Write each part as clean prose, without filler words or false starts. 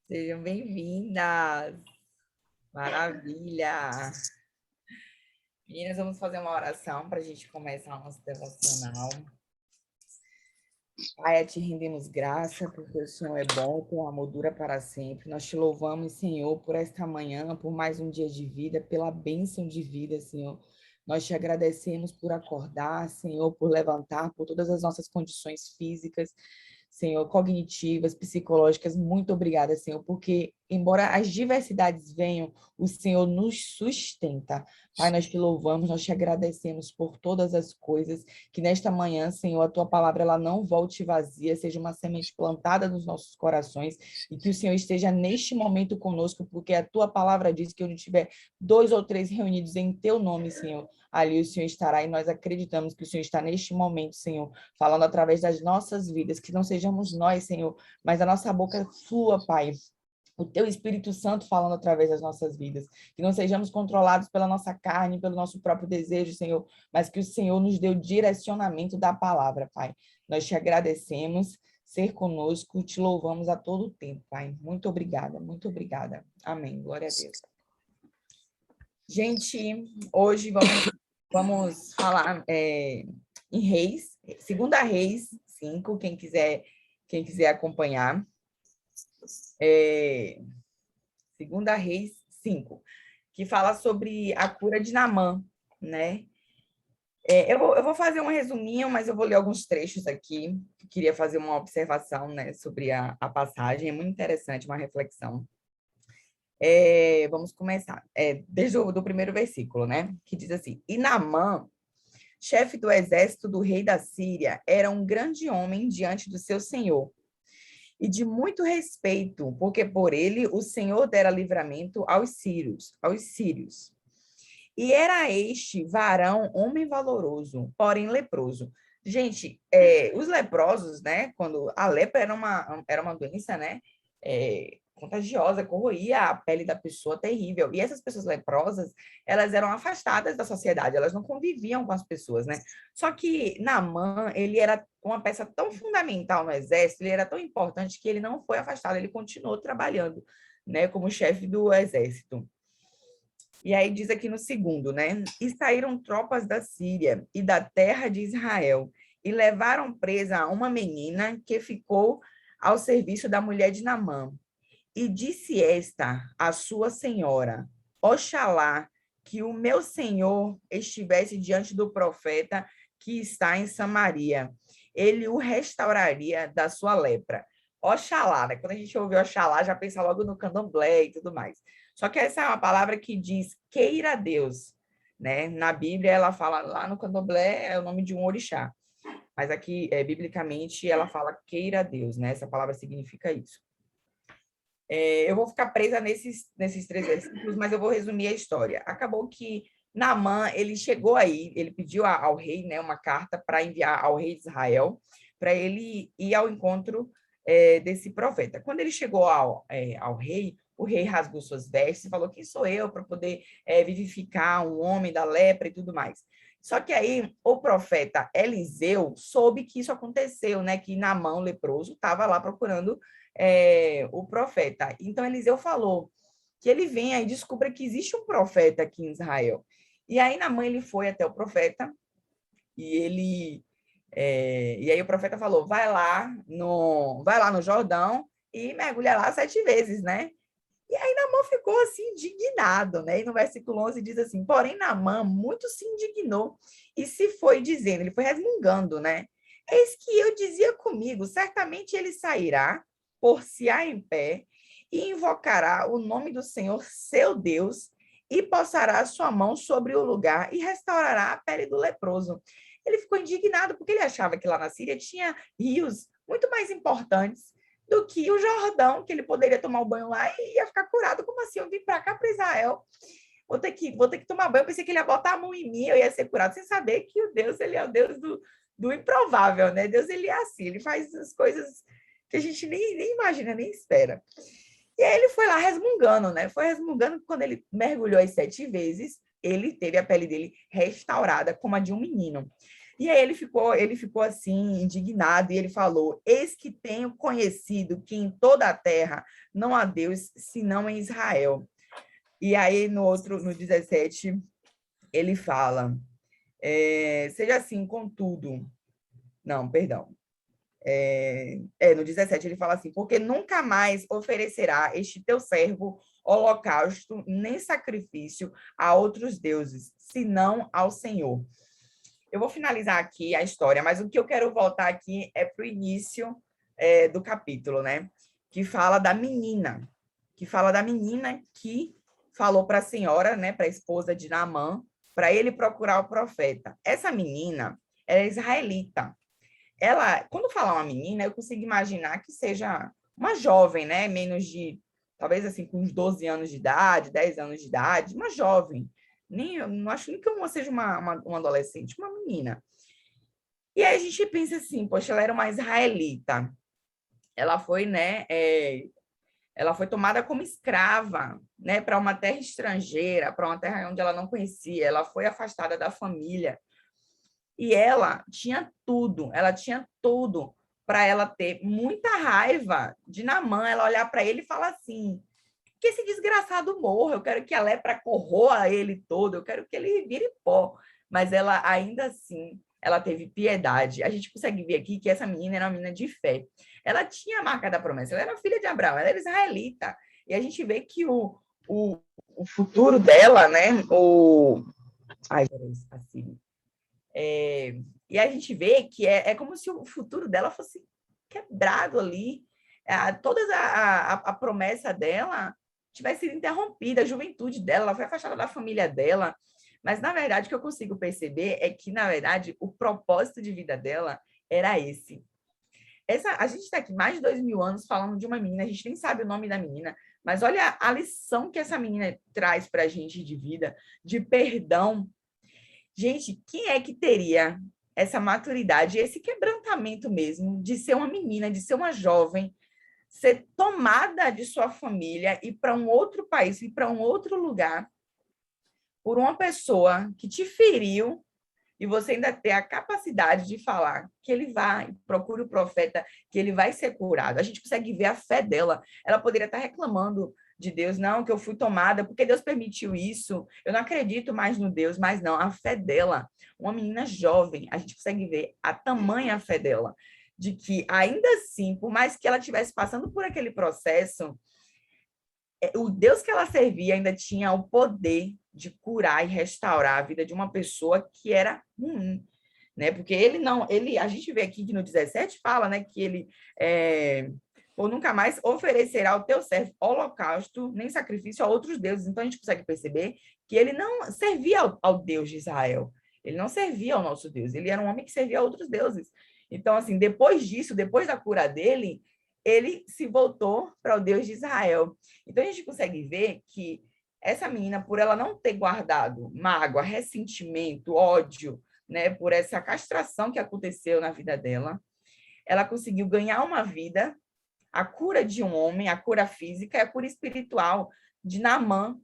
Sejam bem-vindas. Maravilha. Meninas, vamos fazer uma oração para a gente começar o nosso devocional. Pai, a te rendemos graça, porque o Senhor é bom, teu amor dura para sempre. Nós te louvamos, Senhor, por esta manhã, por mais um dia de vida, pela bênção de vida, Senhor. Nós te agradecemos por acordar, Senhor, por levantar, por todas as nossas condições físicas, Senhor, cognitivas, psicológicas. Muito obrigada, Senhor, porque, embora as diversidades venham, o Senhor nos sustenta. Pai, nós te louvamos, nós te agradecemos por todas as coisas, que nesta manhã, Senhor, a tua palavra ela não volte vazia, seja uma semente plantada nos nossos corações e que o Senhor esteja neste momento conosco, porque a tua palavra diz que onde tiver 2 ou 3 reunidos em teu nome, Senhor, ali o Senhor estará e nós acreditamos que o Senhor está neste momento, Senhor, falando através das nossas vidas, que não sejamos nós, Senhor, mas a nossa boca flua, Pai, o teu Espírito Santo falando através das nossas vidas, que não sejamos controlados pela nossa carne, pelo nosso próprio desejo, Senhor, mas que o Senhor nos dê o direcionamento da palavra, Pai. Nós te agradecemos, ser conosco, te louvamos a todo tempo, Pai. Muito obrigada, muito obrigada. Amém. Glória a Deus. Gente, hoje vamos falar em Reis, 2 Reis 5, quem quiser acompanhar. 2 Reis 5, que fala sobre a cura de Naamã, né? Eu vou fazer um resuminho, mas eu vou ler alguns trechos aqui. Queria fazer uma observação, né, sobre a passagem. É muito interessante, uma reflexão. Vamos começar. Desde o primeiro versículo, né? Que diz assim: E Naamã, chefe do exército do rei da Síria, era um grande homem diante do seu senhor, e de muito respeito, porque por ele o Senhor dera livramento aos sírios. E era este varão homem valoroso, porém leproso. Gente, os leprosos, né, quando a lepra era uma doença, né, contagiosa, corroía a pele da pessoa, terrível. E essas pessoas leprosas, elas eram afastadas da sociedade, elas não conviviam com as pessoas, né? Só que Naamã, ele era uma peça tão fundamental no exército, ele era tão importante que ele não foi afastado, ele continuou trabalhando, né, como chefe do exército. E aí diz aqui no segundo, né? E saíram tropas da Síria e da terra de Israel, e levaram presa uma menina que ficou ao serviço da mulher de Naamã. E disse esta à sua senhora: Oxalá que o meu senhor estivesse diante do profeta que está em Samaria. Ele o restauraria da sua lepra. Oxalá, né? Quando a gente ouve Oxalá, já pensa logo no candomblé e tudo mais. Só que essa é uma palavra que diz queira Deus, né? Na Bíblia, ela fala lá no candomblé, é o nome de um orixá. Mas aqui, biblicamente, ela fala queira Deus, né? Essa palavra significa isso. Eu vou ficar presa nesses 3 versículos, mas eu vou resumir a história. Acabou que Naamã, ele chegou aí, ele pediu ao rei, né, uma carta para enviar ao rei de Israel, para ele ir ao encontro desse profeta. Quando ele chegou ao rei, o rei rasgou suas vestes e falou: quem sou eu para poder vivificar um homem da lepra e tudo mais. Só que aí o profeta Eliseu soube que isso aconteceu, né? Que Naamã, o leproso, estava lá procurando o profeta. Então, Eliseu falou que ele venha e descubra que existe um profeta aqui em Israel. E aí, Naamã, ele foi até o profeta e aí o profeta falou: vai lá no Jordão e mergulha lá 7 vezes, né? E aí Naamã ficou assim indignado, né? E no versículo 11 diz assim: porém Naamã muito se indignou e se foi dizendo, ele foi resmungando, né? Eis que eu dizia comigo, certamente ele sairá, por-se-á em pé, e invocará o nome do Senhor, seu Deus, e posará a sua mão sobre o lugar e restaurará a pele do leproso. Ele ficou indignado porque ele achava que lá na Síria tinha rios muito mais importantes do que o Jordão, que ele poderia tomar o banho lá e ia ficar curado. Como assim? Eu vim para cá, para Israel, vou ter que tomar banho. Eu pensei que ele ia botar a mão em mim, eu ia ser curado, sem saber que o Deus, ele é o Deus do improvável, né? Deus, ele é assim, ele faz as coisas que a gente nem imagina, nem espera. E aí ele foi lá resmungando, né? Foi resmungando que quando ele mergulhou as 7 vezes, ele teve a pele dele restaurada como a de um menino. E aí ele ficou assim, indignado, e ele falou: Eis que tenho conhecido que em toda a terra não há Deus senão em Israel. E aí, no 17, ele fala: seja assim, contudo. Não, perdão. No 17 ele fala assim: porque nunca mais oferecerá este teu servo holocausto nem sacrifício a outros deuses, senão ao Senhor. Eu vou finalizar aqui a história, mas o que eu quero voltar aqui é para o início do capítulo, né? Que fala da menina, que falou para a senhora, né, para a esposa de Naamã, para ele procurar o profeta. Essa menina era israelita. Ela, quando fala uma menina, eu consigo imaginar que seja uma jovem, né? Menos de, talvez assim, com uns 12 anos de idade, 10 anos de idade, uma jovem. Eu não acho nem que uma seja uma adolescente, uma menina. E aí a gente pensa assim, poxa, ela era uma israelita. Ela foi, né? Ela foi tomada como escrava, né? Para uma terra estrangeira, para uma terra onde ela não conhecia. Ela foi afastada da família. E ela tinha tudo para ela ter muita raiva de Naamã, ela olhar para ele e falar assim: que esse desgraçado morra, eu quero que a lepra corroa ele todo, eu quero que ele vire pó. Mas ela, ainda assim, ela teve piedade. A gente consegue ver aqui que essa menina era uma menina de fé. Ela tinha a marca da promessa, ela era filha de Abraão, ela era israelita. E a gente vê que o, o futuro dela, né? Ai, peraí, assim. E a gente vê que é como se o futuro dela fosse quebrado ali. Toda a promessa dela tivesse sido interrompida, a juventude dela, ela foi afastada da família dela. Mas, na verdade, o que eu consigo perceber é que, na verdade, o propósito de vida dela era esse. A gente está aqui mais de 2000 anos falando de uma menina, a gente nem sabe o nome da menina, mas olha a lição que essa menina traz para a gente de vida, de perdão. Gente, quem é que teria essa maturidade, esse quebrantamento mesmo de ser uma menina, de ser uma jovem, ser tomada de sua família e para um outro país, ir para um outro lugar por uma pessoa que te feriu e você ainda ter a capacidade de falar que ele vai, procure o profeta, que ele vai ser curado. A gente consegue ver a fé dela. Ela poderia estar reclamando de Deus, não, que eu fui tomada, porque Deus permitiu isso, eu não acredito mais no Deus, mas não, a fé dela, uma menina jovem, a gente consegue ver a tamanha fé dela, de que ainda assim, por mais que ela estivesse passando por aquele processo, o Deus que ela servia ainda tinha o poder de curar e restaurar a vida de uma pessoa que era ruim, né? Porque ele não, a gente vê aqui que no 17 fala, né, que ele ou nunca mais oferecerá ao teu servo holocausto nem sacrifício a outros deuses. Então a gente consegue perceber que ele não servia ao Deus de Israel. Ele não servia ao nosso Deus. Ele era um homem que servia a outros deuses. Então, assim, depois disso, depois da cura dele, ele se voltou para o Deus de Israel. Então a gente consegue ver que essa menina, por ela não ter guardado mágoa, ressentimento, ódio, né, por essa castração que aconteceu na vida dela, ela conseguiu ganhar uma vida, a cura de um homem, a cura física e a cura espiritual de Naamã.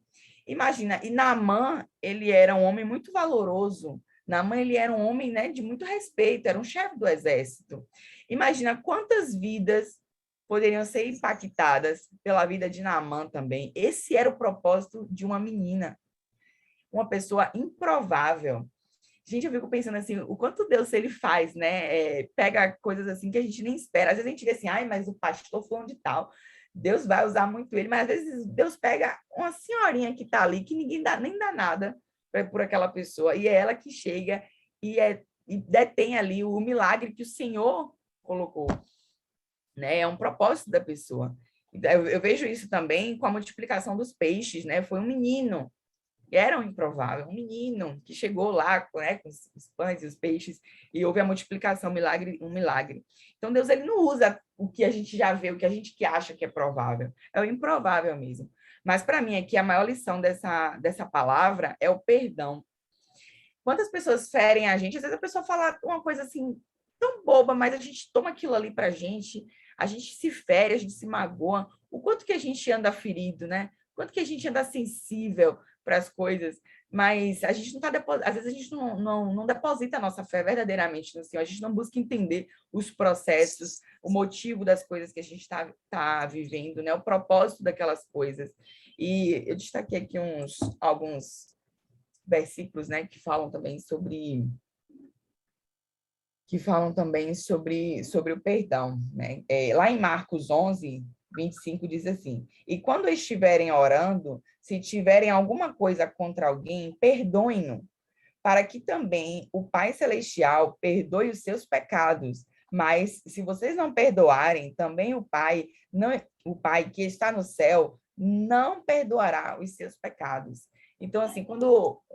Imagina, e Naamã, ele era um homem muito valoroso. Naamã, ele era um homem, né, de muito respeito, era um chefe do exército. Imagina quantas vidas poderiam ser impactadas pela vida de Naamã também. Esse era o propósito de uma menina, uma pessoa improvável. Gente, eu fico pensando assim, o quanto Deus ele faz, né? Pega coisas assim que a gente nem espera. Às vezes a gente vê assim, ai, mas o pastor fulano de tal, Deus vai usar muito ele, mas às vezes Deus pega uma senhorinha que está ali, que ninguém nem dá nada por aquela pessoa, e é ela que chega e detém ali o milagre que o Senhor colocou, né? É um propósito da pessoa. Eu vejo isso também com a multiplicação dos peixes, né? Foi um menino, era um improvável, um menino que chegou lá, né, com os pães e os peixes e houve a multiplicação, um milagre. Então Deus ele não usa o que a gente já vê, o que a gente que acha que é provável, é o improvável mesmo. Mas para mim aqui a maior lição dessa palavra é o perdão. Quantas pessoas ferem a gente? Às vezes a pessoa fala uma coisa assim tão boba, mas a gente toma aquilo ali para a gente se fere, a gente se magoa. O quanto que a gente anda ferido, né? O quanto que a gente anda sensível para as coisas, mas a gente não tá às vezes a gente não deposita a nossa fé verdadeiramente no Senhor, a gente não busca entender os processos, o motivo das coisas que a gente tá vivendo, né? O propósito daquelas coisas. E eu destaquei aqui alguns versículos, né, sobre o perdão, né? Lá em Marcos 11:25 diz assim: E quando estiverem orando, se tiverem alguma coisa contra alguém, perdoem-no, para que também o Pai Celestial perdoe os seus pecados. Mas se vocês não perdoarem, também o Pai que está no céu não perdoará os seus pecados. Então, assim,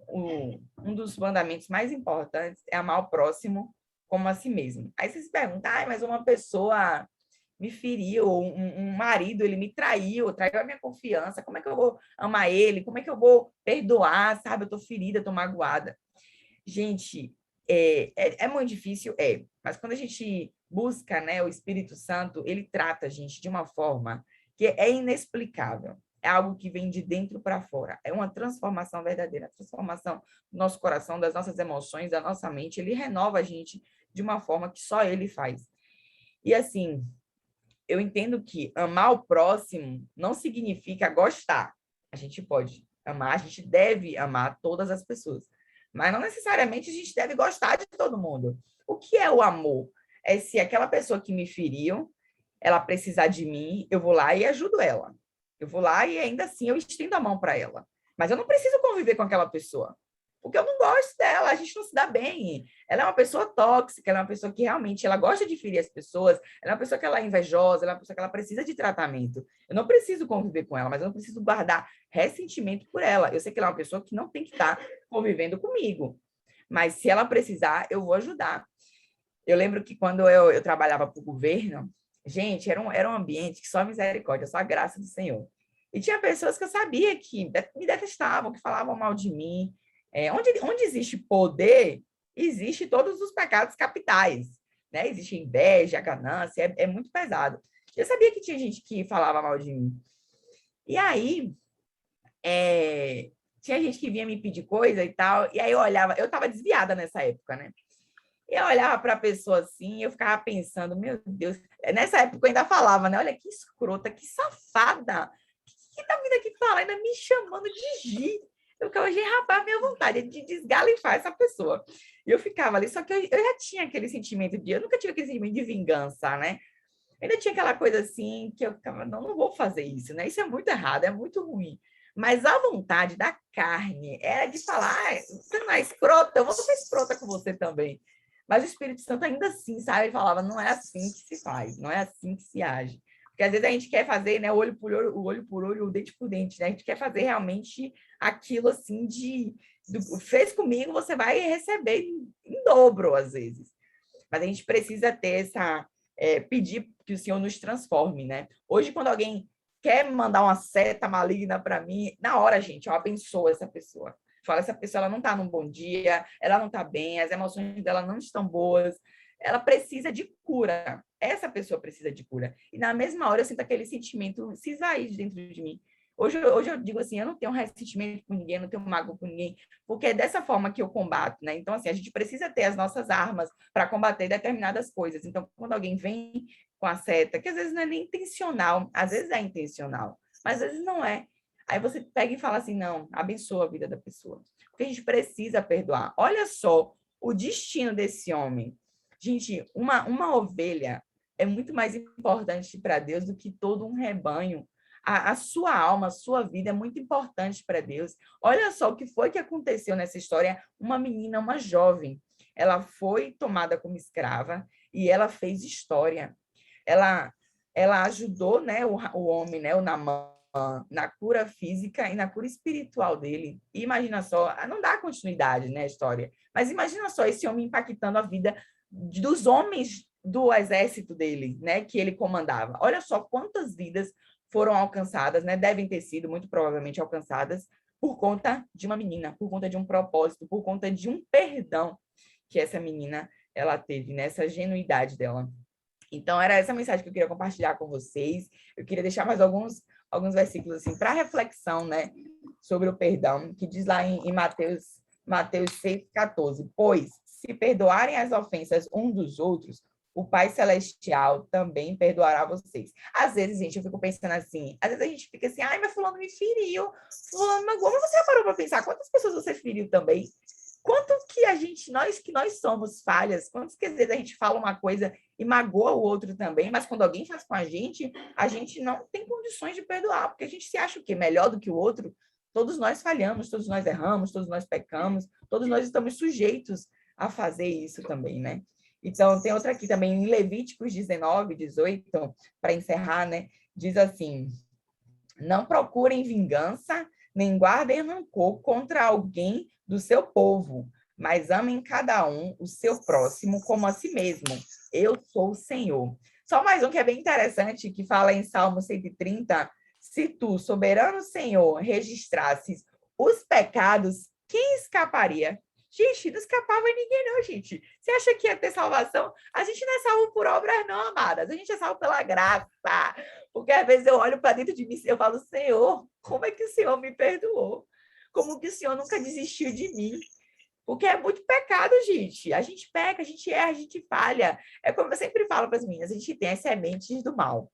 um dos mandamentos mais importantes é amar o próximo como a si mesmo. Aí você se pergunta, mas uma pessoa me feriu, um marido, ele me traiu a minha confiança, como é que eu vou amar ele? Como é que eu vou perdoar, sabe? Eu tô ferida, tô magoada. Gente, é muito difícil, mas quando a gente busca, né, o Espírito Santo, ele trata a gente de uma forma que é inexplicável. É algo que vem de dentro para fora. É uma transformação verdadeira, transformação do nosso coração, das nossas emoções, da nossa mente. Ele renova a gente de uma forma que só ele faz. E assim, eu entendo que amar o próximo não significa gostar. A gente pode amar, a gente deve amar todas as pessoas. Mas não necessariamente a gente deve gostar de todo mundo. O que é o amor? É se aquela pessoa que me feriu, ela precisar de mim, eu vou lá e ajudo ela. Eu vou lá e ainda assim eu estendo a mão para ela. Mas eu não preciso conviver com aquela pessoa. Porque eu não gosto dela, a gente não se dá bem. Ela é uma pessoa tóxica, ela é uma pessoa que realmente ela gosta de ferir as pessoas, ela é uma pessoa que ela é invejosa, ela é uma pessoa que ela precisa de tratamento. Eu não preciso conviver com ela, mas eu não preciso guardar ressentimento por ela. Eu sei que ela é uma pessoa que não tem que estar convivendo comigo. Mas se ela precisar, eu vou ajudar. Eu lembro que quando eu trabalhava para o governo, gente, era um ambiente que só misericórdia, só a graça do Senhor. E tinha pessoas que eu sabia que me detestavam, que falavam mal de mim. Onde existe poder, existe todos os pecados capitais, né? Existe inveja, ganância, é muito pesado. Eu sabia que tinha gente que falava mal de mim. E aí, tinha gente que vinha me pedir coisa e tal, e aí eu olhava, eu estava desviada nessa época, né? Eu olhava para a pessoa assim, eu ficava pensando, meu Deus, nessa época eu ainda falava, né? Olha que escrota, que safada, que tá vindo aqui falar, ainda me chamando de Gi. Eu ficava, Gi, rapaz, minha vontade é de desgalifar essa pessoa. E eu ficava ali, só que eu já tinha aquele sentimento eu nunca tive aquele sentimento de vingança, né? Eu ainda tinha aquela coisa assim, que eu ficava, não vou fazer isso, né? Isso é muito errado, é muito ruim. Mas a vontade da carne era de falar, você não é escrota, eu vou ser escrota com você também. Mas o Espírito Santo ainda assim, sabe? Ele falava, não é assim que se faz, não é assim que se age. Porque às vezes a gente quer fazer, né, olho por olho, o dente por dente, né? A gente quer fazer realmente aquilo assim fez comigo, você vai receber em dobro, às vezes. Mas a gente precisa ter pedir que o Senhor nos transforme, né? Hoje, quando alguém quer mandar uma seta maligna para mim, na hora, gente, eu abençoo essa pessoa. Fala, essa pessoa ela não está num bom dia, ela não está bem, as emoções dela não estão boas, ela precisa de cura. Essa pessoa precisa de cura. E na mesma hora eu sinto aquele sentimento se esvair dentro de mim. Hoje eu digo assim, eu não tenho ressentimento com ninguém, não tenho mágoa com ninguém, porque é dessa forma que eu combato, né? Então, assim, a gente precisa ter as nossas armas para combater determinadas coisas. Então, quando alguém vem com a seta, que às vezes não é nem intencional, às vezes é intencional, mas às vezes não é. Aí você pega e fala assim, não, abençoa a vida da pessoa. Porque a gente precisa perdoar. Olha só o destino desse homem. Gente, uma ovelha é muito mais importante para Deus do que todo um rebanho. A sua alma, a sua vida é muito importante para Deus. Olha só o que foi que aconteceu nessa história. Uma menina, uma jovem, ela foi tomada como escrava e ela fez história. Ela, ela ajudou, né, o homem, né, o Naamã, na cura física e na cura espiritual dele. E imagina só, não dá continuidade, né, a história, mas imagina só esse homem impactando a vida dos homens do exército dele, né, que ele comandava. Olha só quantas vidas foram alcançadas, né, devem ter sido muito provavelmente alcançadas por conta de uma menina, por conta de um propósito, por conta de um perdão que essa menina ela teve, nessa genuidade dela. Então, era essa mensagem que eu queria compartilhar com vocês. Eu queria deixar mais alguns versículos assim para reflexão, né? sobre o perdão, que diz lá em Mateus 6,14. Pois, se perdoarem as ofensas uns dos outros, o Pai Celestial também perdoará vocês. Às vezes, gente, eu fico pensando assim, às vezes a gente fica assim, ai, mas fulano me feriu, fulano magoou, mas você já parou para pensar quantas pessoas você feriu também? Quanto que nós somos falhas, quantas que às vezes a gente fala uma coisa e magoa o outro também, mas quando alguém faz com a gente não tem condições de perdoar, porque a gente se acha o quê? Melhor do que o outro? Todos nós falhamos, todos nós erramos, todos nós pecamos, todos nós estamos sujeitos a fazer isso também, né? Então, tem outra aqui também, em Levíticos 19, 18, para encerrar, né? Diz assim, não procurem vingança, nem guardem rancor contra alguém do seu povo, mas amem cada um o seu próximo como a si mesmo. Eu sou o Senhor. Só mais um que é bem interessante, que fala em Salmo 130, se tu, soberano Senhor, registrasses os pecados, quem escaparia? Gente, não escapava ninguém, não, gente. Você acha que ia ter salvação? A gente não é salvo por obras, não, amadas. A gente é salvo pela graça. Porque às vezes eu olho para dentro de mim e eu falo, Senhor, como é que o Senhor me perdoou? Como que o Senhor nunca desistiu de mim? Porque é muito pecado, gente. A gente peca, a gente erra, a gente falha. É como eu sempre falo para as meninas, a gente tem as sementes do mal.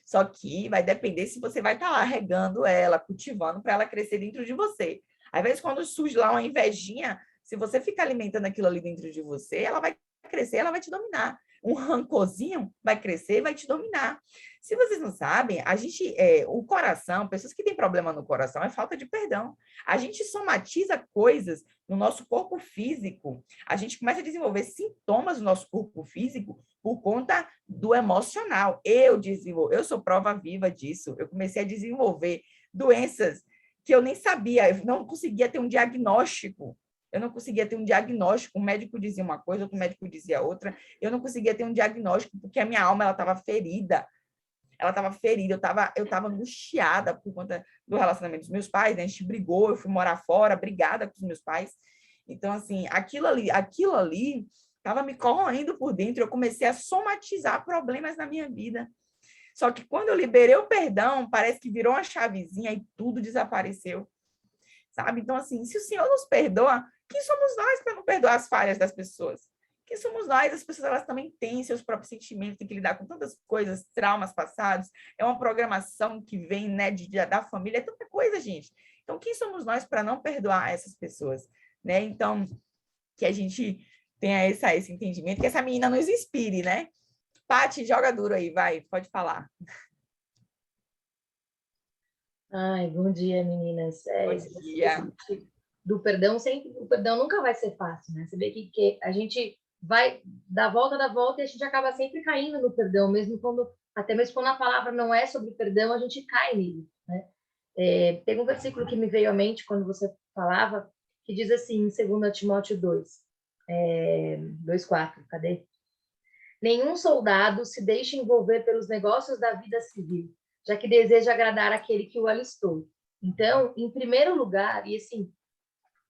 Só que vai depender se você vai estar lá regando ela, cultivando para ela crescer dentro de você. Às vezes, quando surge lá uma invejinha, se você ficar alimentando aquilo ali dentro de você, ela vai crescer, ela vai te dominar. Um rancorzinho vai crescer, vai te dominar. Se vocês não sabem, o coração, pessoas que têm problema no coração, é falta de perdão. A gente somatiza coisas no nosso corpo físico. A gente começa a desenvolver sintomas no nosso corpo físico por conta do emocional. Eu sou prova viva disso. Eu comecei a desenvolver doenças que eu nem sabia, eu não conseguia ter um diagnóstico. Eu não conseguia ter um diagnóstico. Um médico dizia uma coisa, outro médico dizia outra. Eu não conseguia ter um diagnóstico porque a minha alma ela estava ferida. Ela estava ferida, eu estava angustiada por conta do relacionamento dos meus pais, né? A gente brigou, eu fui morar fora, brigada com os meus pais. Então, assim, aquilo ali estava me corroendo por dentro, eu comecei a somatizar problemas na minha vida. Só que quando eu liberei o perdão, parece que virou uma chavezinha e tudo desapareceu, sabe? Então, assim, se o Senhor nos perdoa, quem somos nós para não perdoar as falhas das pessoas? Quem somos nós? As pessoas elas também têm seus próprios sentimentos, têm que lidar com tantas coisas, traumas passados, é uma programação que vem, né, da família, é tanta coisa, gente. Então, quem somos nós para não perdoar essas pessoas, né? Então, que a gente tenha esse entendimento, que essa menina nos inspire, né? Paty, joga duro aí, vai, pode falar. Ai, bom dia, meninas. Bom Esse dia. do perdão, sempre, o perdão nunca vai ser fácil, né? Você vê que a gente vai dar volta da volta e a gente acaba sempre caindo no perdão, até mesmo quando a palavra não é sobre perdão, a gente cai nele, né? Tem um versículo que me veio à mente quando você falava, que diz assim, em 2 Timóteo 2:4, cadê? Nenhum soldado se deixa envolver pelos negócios da vida civil, já que deseja agradar aquele que o alistou. Então, em primeiro lugar, e assim,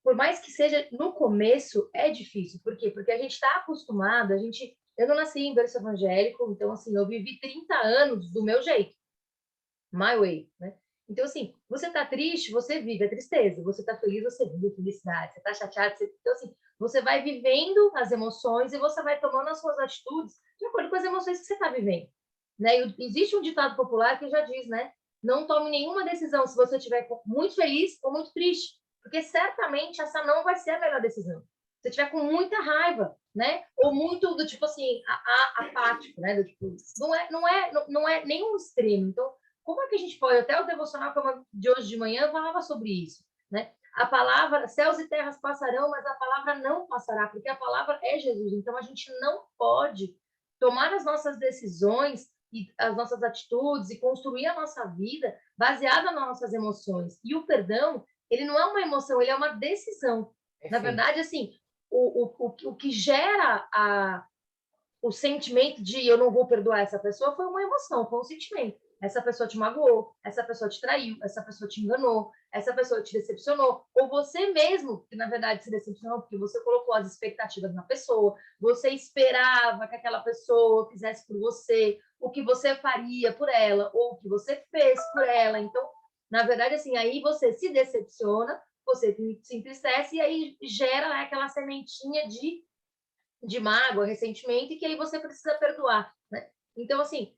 por mais que seja no começo, é difícil. Por quê? Porque a gente está acostumado, eu não nasci em berço evangélico, então assim, eu vivi 30 anos do meu jeito, my way, né? Então, assim, você tá triste, você vive a tristeza. Você tá feliz, você vive a felicidade. Você tá chateado, então, assim, você vai vivendo as emoções e você vai tomando as suas atitudes de acordo com as emoções que você tá vivendo, né? E existe um ditado popular que já diz, né? Não tome nenhuma decisão se você estiver muito feliz ou muito triste, porque certamente essa não vai ser a melhor decisão. Se você estiver com muita raiva, né? Ou muito do tipo assim, apático, né? Do tipo, não é nenhum extremo. Então, como é que a gente pode, até o devocional de hoje de manhã falava sobre isso, né? A palavra, céus e terras passarão, mas a palavra não passará, porque a palavra é Jesus. Então a gente não pode tomar as nossas decisões e as nossas atitudes e construir a nossa vida baseada nas nossas emoções. E o perdão, ele não é uma emoção, ele é uma decisão. Na Perfeito. verdade, assim, o que gera o sentimento de eu não vou perdoar essa pessoa foi uma emoção, foi um sentimento. Essa pessoa te magoou, essa pessoa te traiu, essa pessoa te enganou, essa pessoa te decepcionou, ou você mesmo, que na verdade se decepcionou porque você colocou as expectativas na pessoa, você esperava que aquela pessoa fizesse por você o que você faria por ela, ou o que você fez por ela. Então, Na verdade, assim, aí você se decepciona, você se entristece e aí gera, né, aquela sementinha de mágoa, ressentimento, e que aí você precisa perdoar, né? Então, assim,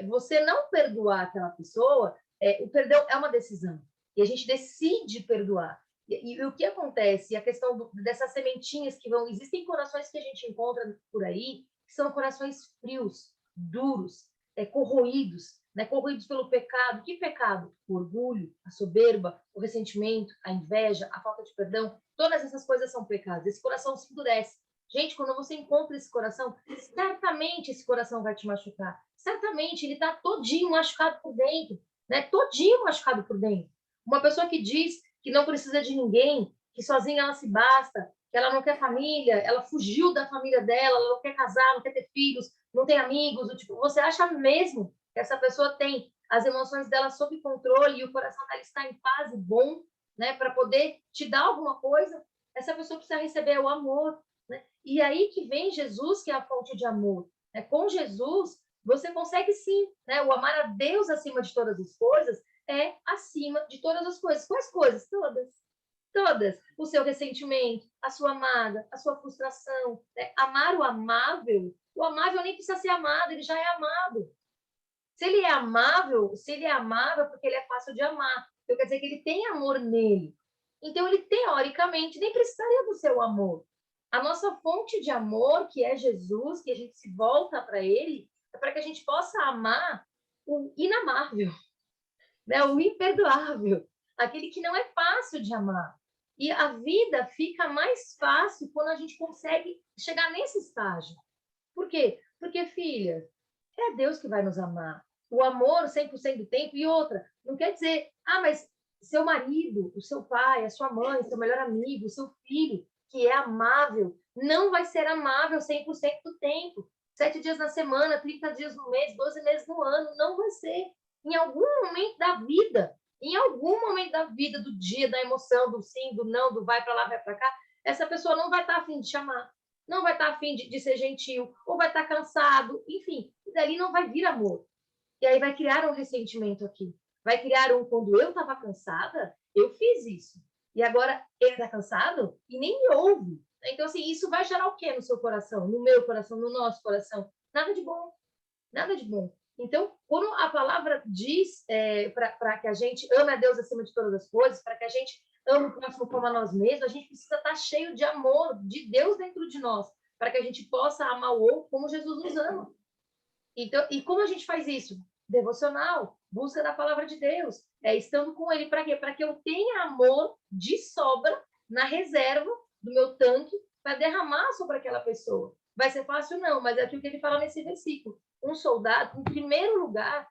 você não perdoar aquela pessoa, o perdão é uma decisão. E a gente decide perdoar. E o que acontece? A questão dessas sementinhas que vão... Existem corações que a gente encontra por aí, que são corações frios, duros, corroídos, né? Corroídos pelo pecado. Que pecado? O orgulho, a soberba, o ressentimento, a inveja, a falta de perdão. Todas essas coisas são pecados. Esse coração se endurece. Gente, quando você encontra esse coração, certamente esse coração vai te machucar. Certamente ele está todinho machucado por dentro, né? Todinho machucado por dentro. Uma pessoa que diz que não precisa de ninguém, que sozinha ela se basta, que ela não quer família, ela fugiu da família dela, ela não quer casar, não quer ter filhos, não tem amigos, tipo, você acha mesmo que essa pessoa tem as emoções dela sob controle e o coração dela está em paz e bom, né, para poder te dar alguma coisa? Essa pessoa precisa receber o amor, né? E aí que vem Jesus, que é a fonte de amor. Né? Com Jesus, você consegue sim, né? O amar a Deus acima de todas as coisas é acima de todas as coisas. Quais coisas? Todas. Todas. O seu ressentimento, a sua amada, a sua frustração. Né? Amar o amável nem precisa ser amado, ele já é amado. Se ele é amável porque ele é fácil de amar. Então quer dizer que ele tem amor nele. Então ele, teoricamente, nem precisaria do seu amor. A nossa fonte de amor, que é Jesus, que a gente se volta para ele, é para que a gente possa amar o inamável, né? O imperdoável, aquele que não é fácil de amar. E a vida fica mais fácil quando a gente consegue chegar nesse estágio. Por quê? Porque, filha, é Deus que vai nos amar. O amor 100% do tempo. E outra, não quer dizer, mas seu marido, o seu pai, a sua mãe, seu melhor amigo, o seu filho, que é amável, não vai ser amável 100% do tempo. 7 dias na semana, 30 dias no mês, 12 meses no ano, não vai ser. Em algum momento da vida, do dia, da emoção, do sim, do não, do vai para lá, vai para cá, essa pessoa não vai estar a fim de chamar, não vai estar a fim de ser gentil, ou vai estar cansado, enfim, e dali não vai vir amor. E aí vai criar um ressentimento aqui. Vai criar quando eu estava cansada, eu fiz isso. E agora ele está cansado e nem me ouve. Então, assim, isso vai gerar o quê no seu coração, no meu coração, no nosso coração? Nada de bom. Nada de bom. Então, quando a palavra diz para que a gente ame a Deus acima de todas as coisas, para que a gente ame o próximo como a nós mesmos, a gente precisa estar cheio de amor de Deus dentro de nós, para que a gente possa amar o outro como Jesus nos ama. Então, e como a gente faz isso? Devocional, busca da palavra de Deus, estando com Ele. Para quê? Para que eu tenha amor de sobra na reserva do meu tanque para derramar sobre aquela pessoa. Vai ser fácil? Não, mas é aquilo que ele fala nesse versículo. Um soldado, em primeiro lugar,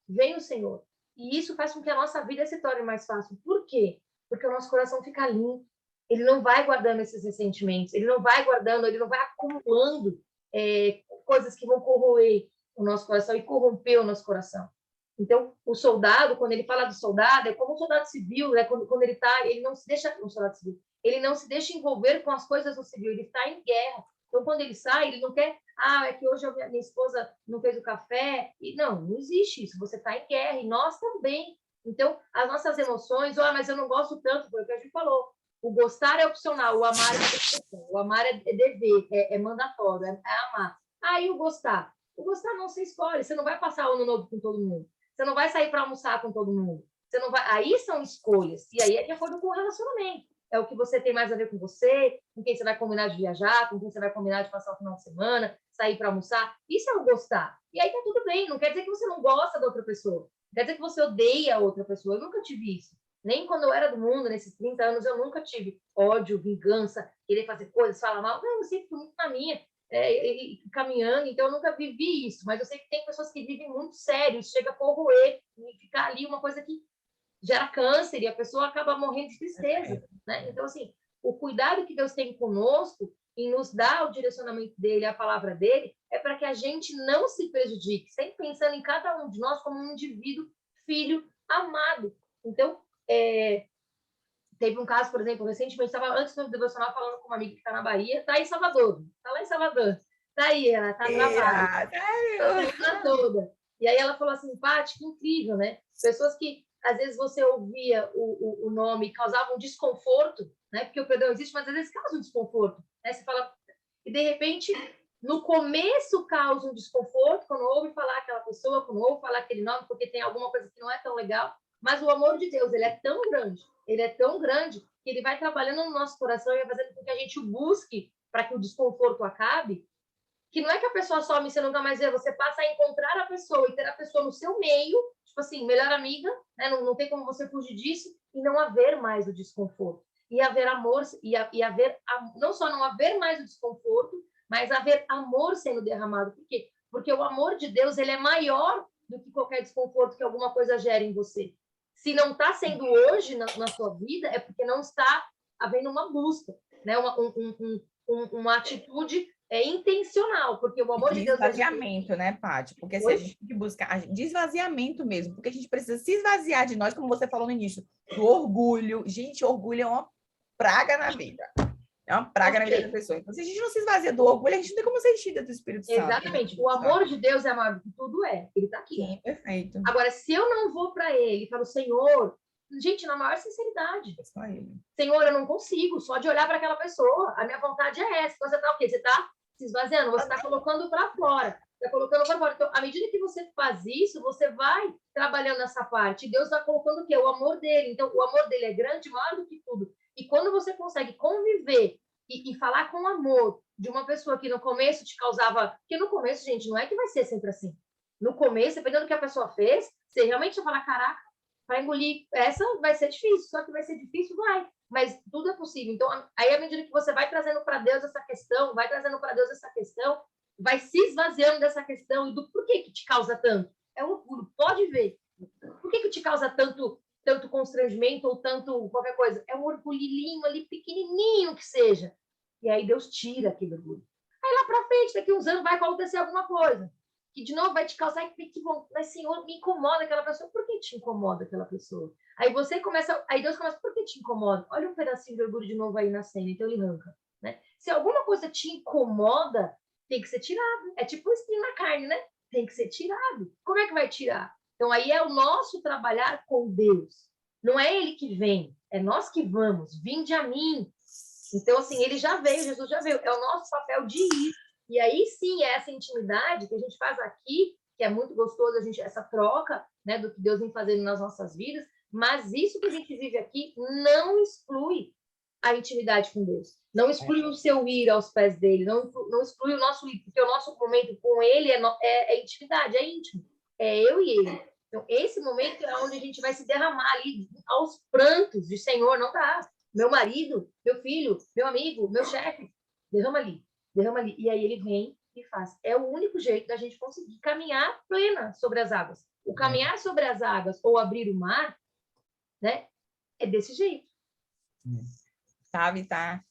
vem o Senhor. E isso faz com que a nossa vida se torne mais fácil. Por quê? Porque o nosso coração fica limpo. Ele não vai guardando esses ressentimentos, ele não vai guardando, ele não vai acumulando coisas que vão corroer o nosso coração e corromper o nosso coração. Então, o soldado, quando ele fala do soldado, é como um soldado civil, né? Quando ele não se deixa, um soldado civil, ele não se deixa envolver com as coisas do civil, ele está em guerra. Então, quando ele sai, ele não quer, é que hoje minha esposa não fez o café. E não existe isso. Você está em guerra e nós também. Então, as nossas emoções, mas eu não gosto tanto, foi o que a gente falou. O gostar é opcional, o amar é opcional. O amar é dever, é mandatório, é amar. E o gostar? O gostar não, você escolhe. Você não vai passar o ano novo com todo mundo. Você não vai sair para almoçar com todo mundo. Você não vai. Aí são escolhas. E aí é de acordo com o relacionamento. É o que você tem mais a ver com você, com quem você vai combinar de viajar, com quem você vai combinar de passar o final de semana, sair para almoçar. Isso é o gostar. E aí tá tudo bem. Não quer dizer que você não gosta da outra pessoa. Não quer dizer que você odeia a outra pessoa. Eu nunca tive isso. Nem quando eu era do mundo, nesses 30 anos, eu nunca tive ódio, vingança, querer fazer coisas, falar mal. Não, eu sempre fui muito na minha, caminhando, então eu nunca vivi isso. Mas eu sei que tem pessoas que vivem muito sério, isso chega a corroer, e ficar ali uma coisa que gera câncer e a pessoa acaba morrendo de tristeza, né? Então, assim, o cuidado que Deus tem conosco em nos dar o direcionamento dele, a palavra dele, é para que a gente não se prejudique, sempre pensando em cada um de nós como um indivíduo, filho, amado. Então, teve um caso, por exemplo, recentemente, estava antes do devocional falando com uma amiga que está na Bahia, está em Salvador, está lá em Salvador, está aí, ela está travada, está toda. E aí ela falou assim, Paty, que incrível, né? Pessoas que, às vezes, você ouvia o nome e causavam desconforto, né? Porque o perdão existe, mas às vezes causa um desconforto, né? Você fala... E, de repente, no começo causa um desconforto, quando ouve falar aquela pessoa, quando ouve falar aquele nome, porque tem alguma coisa que não é tão legal. Mas o amor de Deus, ele é tão grande, que ele vai trabalhando no nosso coração e vai fazendo com que a gente o busque para que o desconforto acabe, que não é que a pessoa some e você nunca mais vê, você passa a encontrar a pessoa e ter a pessoa no seu meio, tipo assim, melhor amiga, né? Não tem como você fugir disso, e não haver mais o desconforto. E haver amor, e haver, não só não haver mais o desconforto, mas haver amor sendo derramado. Por quê? Porque o amor de Deus, ele é maior do que qualquer desconforto que alguma coisa gere em você. Se não está sendo hoje na sua vida, é porque não está havendo uma busca, né? Uma atitude intencional, porque o amor de Deus... Esvaziamento, né, Paty? Porque se a gente tem que buscar desvaziamento mesmo, porque a gente precisa se esvaziar de nós, como você falou no início, do orgulho. Gente, orgulho é uma praga na vida. É uma praga na vida da pessoa. Então, se a gente não se esvazia do orgulho, a gente não tem como ser enchida do Espírito Santo. Exatamente. O amor de Deus é maior do que tudo é. Ele está aqui. Sim, perfeito. Agora, se eu não vou para ele, para o Senhor, gente, na maior sinceridade. É só ele. Senhor, eu não consigo, só de olhar para aquela pessoa. A minha vontade é essa. Então, você está o quê? Você está se esvaziando, você está colocando para fora. Está colocando para fora. Então, à medida que você faz isso, você vai trabalhando essa parte. Deus vai colocando o quê? O amor dele. Então, o amor dele é grande, maior do que tudo. E quando você consegue conviver e falar com amor de uma pessoa que no começo te causava... Porque no começo, gente, não é que vai ser sempre assim. No começo, dependendo do que a pessoa fez, você realmente vai falar, caraca, para engolir essa vai ser difícil. Só que vai ser difícil, vai. Mas tudo é possível. Então, aí, à medida que você vai trazendo para Deus essa questão, vai se esvaziando dessa questão e do porquê que te causa tanto. É orgulho, pode ver. Por que te causa tanto constrangimento ou tanto qualquer coisa? É um orgulhinho ali, pequenininho que seja. E aí Deus tira aquele orgulho. Aí lá para frente, daqui uns anos, vai acontecer alguma coisa que de novo vai te causar que bom, mas Senhor, me incomoda aquela pessoa. Por que te incomoda aquela pessoa? Aí Deus começa, por que te incomoda? Olha um pedacinho de orgulho de novo aí na cena, então ele arranca, né? Se alguma coisa te incomoda, tem que ser tirado. É tipo um espinho na carne, né? Tem que ser tirado. Como é que vai tirar? Então aí é o nosso trabalhar com Deus. Não é ele que vem, é nós que vamos. Vinde a mim. Então, assim, ele já veio, Jesus já veio. É o nosso papel de ir. E aí sim, é essa intimidade que a gente faz aqui, que é muito gostoso, essa troca, né, do que Deus vem fazendo nas nossas vidas, mas isso que a gente vive aqui não exclui a intimidade com Deus. Não exclui o seu ir aos pés dele, não exclui o nosso ir, porque o nosso momento com ele é intimidade, é íntimo. É eu e ele. Então, esse momento é onde a gente vai se derramar ali aos prantos de Senhor, não dá. Meu marido, meu filho, meu amigo, meu chefe, derrama ali. E aí ele vem e faz. É o único jeito da gente conseguir caminhar plena sobre as águas. O caminhar sobre as águas ou abrir o mar, né? É desse jeito. Sabe, tá?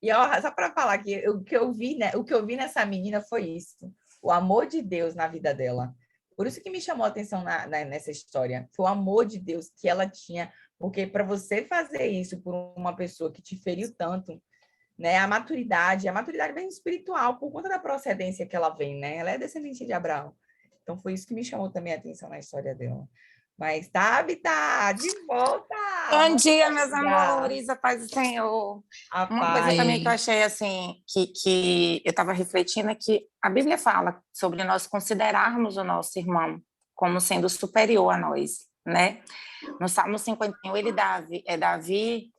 E ó, só para falar que o que eu vi, né? O que eu vi nessa menina foi isso. O amor de Deus na vida dela. Por isso que me chamou a atenção nessa história. Foi o amor de Deus que ela tinha. Porque para você fazer isso por uma pessoa que te feriu tanto, né? A maturidade bem espiritual, por conta da procedência que ela vem, né? Ela é descendente de Abraão. Então, foi isso que me chamou também a atenção na história dela. Mas, Tabita, de volta! Bom dia, meus amores, a paz do Senhor. Uma coisa também que eu achei, assim, que eu estava refletindo é que a Bíblia fala sobre nós considerarmos o nosso irmão como sendo superior a nós, né? No Salmo 51, Davi,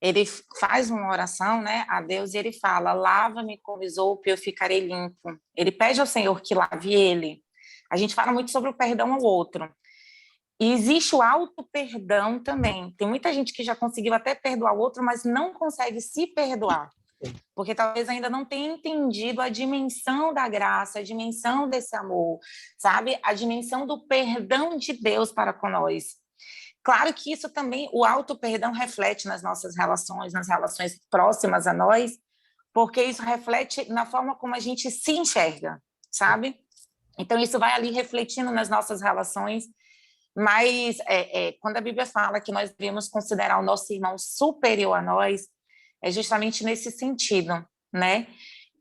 ele faz uma oração, né, a Deus, e ele fala, lava-me com isopo e eu ficarei limpo. Ele pede ao Senhor que lave ele. A gente fala muito sobre o perdão ao outro. E existe o auto-perdão também. Tem muita gente que já conseguiu até perdoar o outro, mas não consegue se perdoar. Porque talvez ainda não tenha entendido a dimensão da graça, a dimensão desse amor, sabe? A dimensão do perdão de Deus para com nós. Claro que isso também, o auto-perdão reflete nas nossas relações, nas relações próximas a nós, porque isso reflete na forma como a gente se enxerga, sabe? Então, isso vai ali refletindo nas nossas relações, mas quando a Bíblia fala que nós devemos considerar o nosso irmão superior a nós, é justamente nesse sentido, né?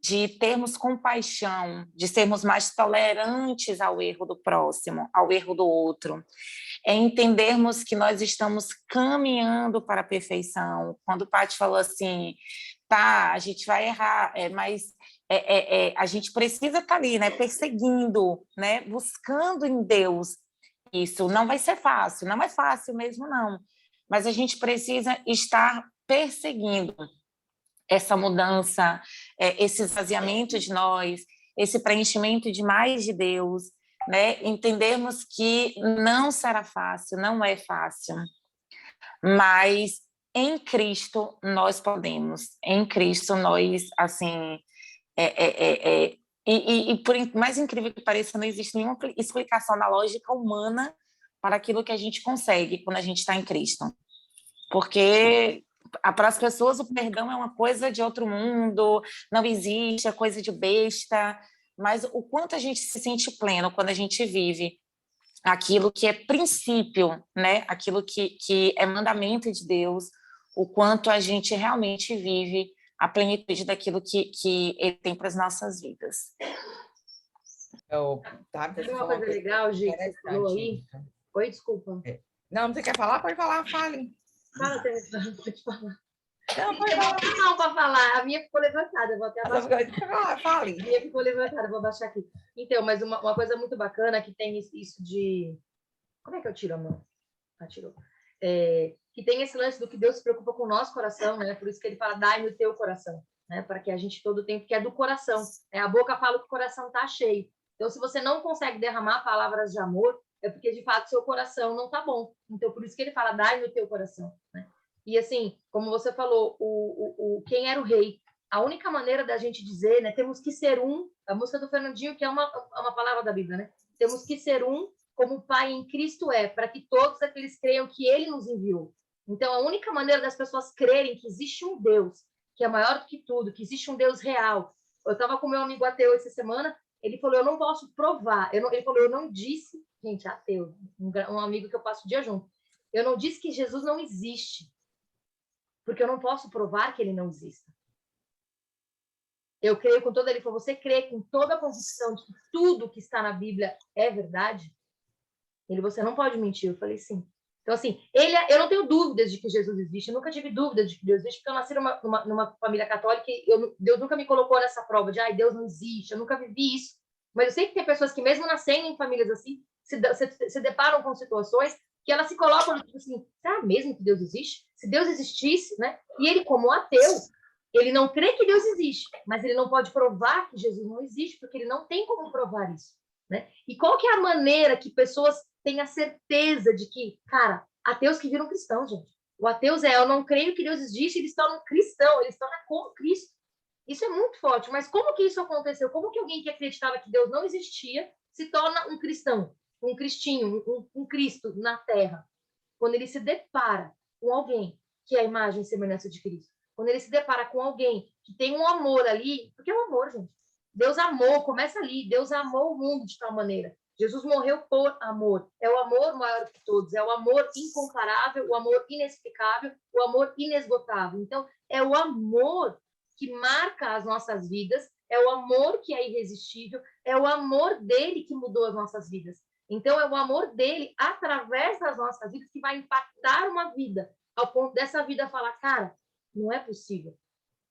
de termos compaixão, de sermos mais tolerantes ao erro do próximo, ao erro do outro, é entendermos que nós estamos caminhando para a perfeição. Quando o Paty falou assim, tá, a gente vai errar, mas a gente precisa estar ali, né, perseguindo, né, buscando em Deus. Isso não vai ser fácil, não é fácil mesmo, não. Mas a gente precisa estar perseguindo essa mudança, esse esvaziamento de nós, esse preenchimento de mais de Deus, né? Entendermos que não será fácil, não é fácil, mas em Cristo nós podemos, em Cristo nós, assim, e por mais incrível que pareça, não existe nenhuma explicação na lógica humana para aquilo que a gente consegue quando a gente está em Cristo, porque para as pessoas o perdão é uma coisa de outro mundo, não existe, é coisa de besta, mas o quanto a gente se sente pleno quando a gente vive aquilo que é princípio, né? Aquilo que é mandamento de Deus, o quanto a gente realmente vive a plenitude daquilo que Ele tem para as nossas vidas. Tem uma coisa legal, Gi, que você falou aí. Oi, desculpa. Não, você quer falar? Pode falar, fale. Fala, pode falar. Não, pode falar. Não, para falar. A minha ficou levantada, eu vou até abaixar. Fale. A minha ficou levantada, vou abaixar aqui. Então, mas uma coisa muito bacana que tem isso de... Como é que eu tiro a mão? Tirou. Que tem esse lance do que Deus se preocupa com o nosso coração, né? Por isso que ele fala, dai-me o teu coração, né? Para que a gente todo o tempo, que é do coração. A boca fala que o coração está cheio. Então, se você não consegue derramar palavras de amor, é porque, de fato, seu coração não está bom. Então, por isso que ele fala, dai-me o teu coração, né? E, assim, como você falou, quem era o rei? A única maneira da gente dizer, né? Temos que ser um, a música do Fernandinho, que é uma palavra da Bíblia, né? Temos que ser um como o Pai em Cristo é, para que todos aqueles creiam que Ele nos enviou. Então, a única maneira das pessoas crerem que existe um Deus, que é maior do que tudo, que existe um Deus real. Eu estava com meu amigo ateu essa semana, ele falou, eu não posso provar. Ele falou, eu não disse... Gente, ateu, um amigo que eu passo o dia junto. Eu não disse que Jesus não existe, porque eu não posso provar que ele não exista. Eu creio com toda... Ele falou, você crê com toda a convicção de que tudo que está na Bíblia é verdade? Você não pode mentir. Eu falei, sim. Então, assim, eu não tenho dúvidas de que Jesus existe. Eu nunca tive dúvidas de que Deus existe, porque eu nasci numa família católica e Deus nunca me colocou nessa prova de, Deus não existe. Eu nunca vivi isso. Mas eu sei que tem pessoas que, mesmo nascendo em famílias assim, se deparam com situações que elas se colocam, tipo assim, será mesmo que Deus existe? Se Deus existisse, né? E ele, como ateu, ele não crê que Deus existe, mas ele não pode provar que Jesus não existe, porque ele não tem como provar isso, né? E qual que é a maneira que pessoas têm a certeza de que, cara, ateus que viram cristãos, gente. O ateus eu não creio que Deus existe, eles tornam cristão, eles tornam como Cristo. Isso é muito forte, mas como que isso aconteceu? Como que alguém que acreditava que Deus não existia se torna um cristão, um cristinho, um Cristo na Terra? Quando ele se depara com alguém que é a imagem e semelhança de Cristo, quando ele se depara com alguém que tem um amor ali, porque é o amor, gente. Deus amou, começa ali, Deus amou o mundo de tal maneira. Jesus morreu por amor. É o amor maior que todos, é o amor incomparável, o amor inexplicável, o amor inesgotável. Então, é o amor que marca as nossas vidas, é o amor que é irresistível, é o amor dele que mudou as nossas vidas. Então, é o amor dele, através das nossas vidas, que vai impactar uma vida, ao ponto dessa vida falar, cara, não é possível.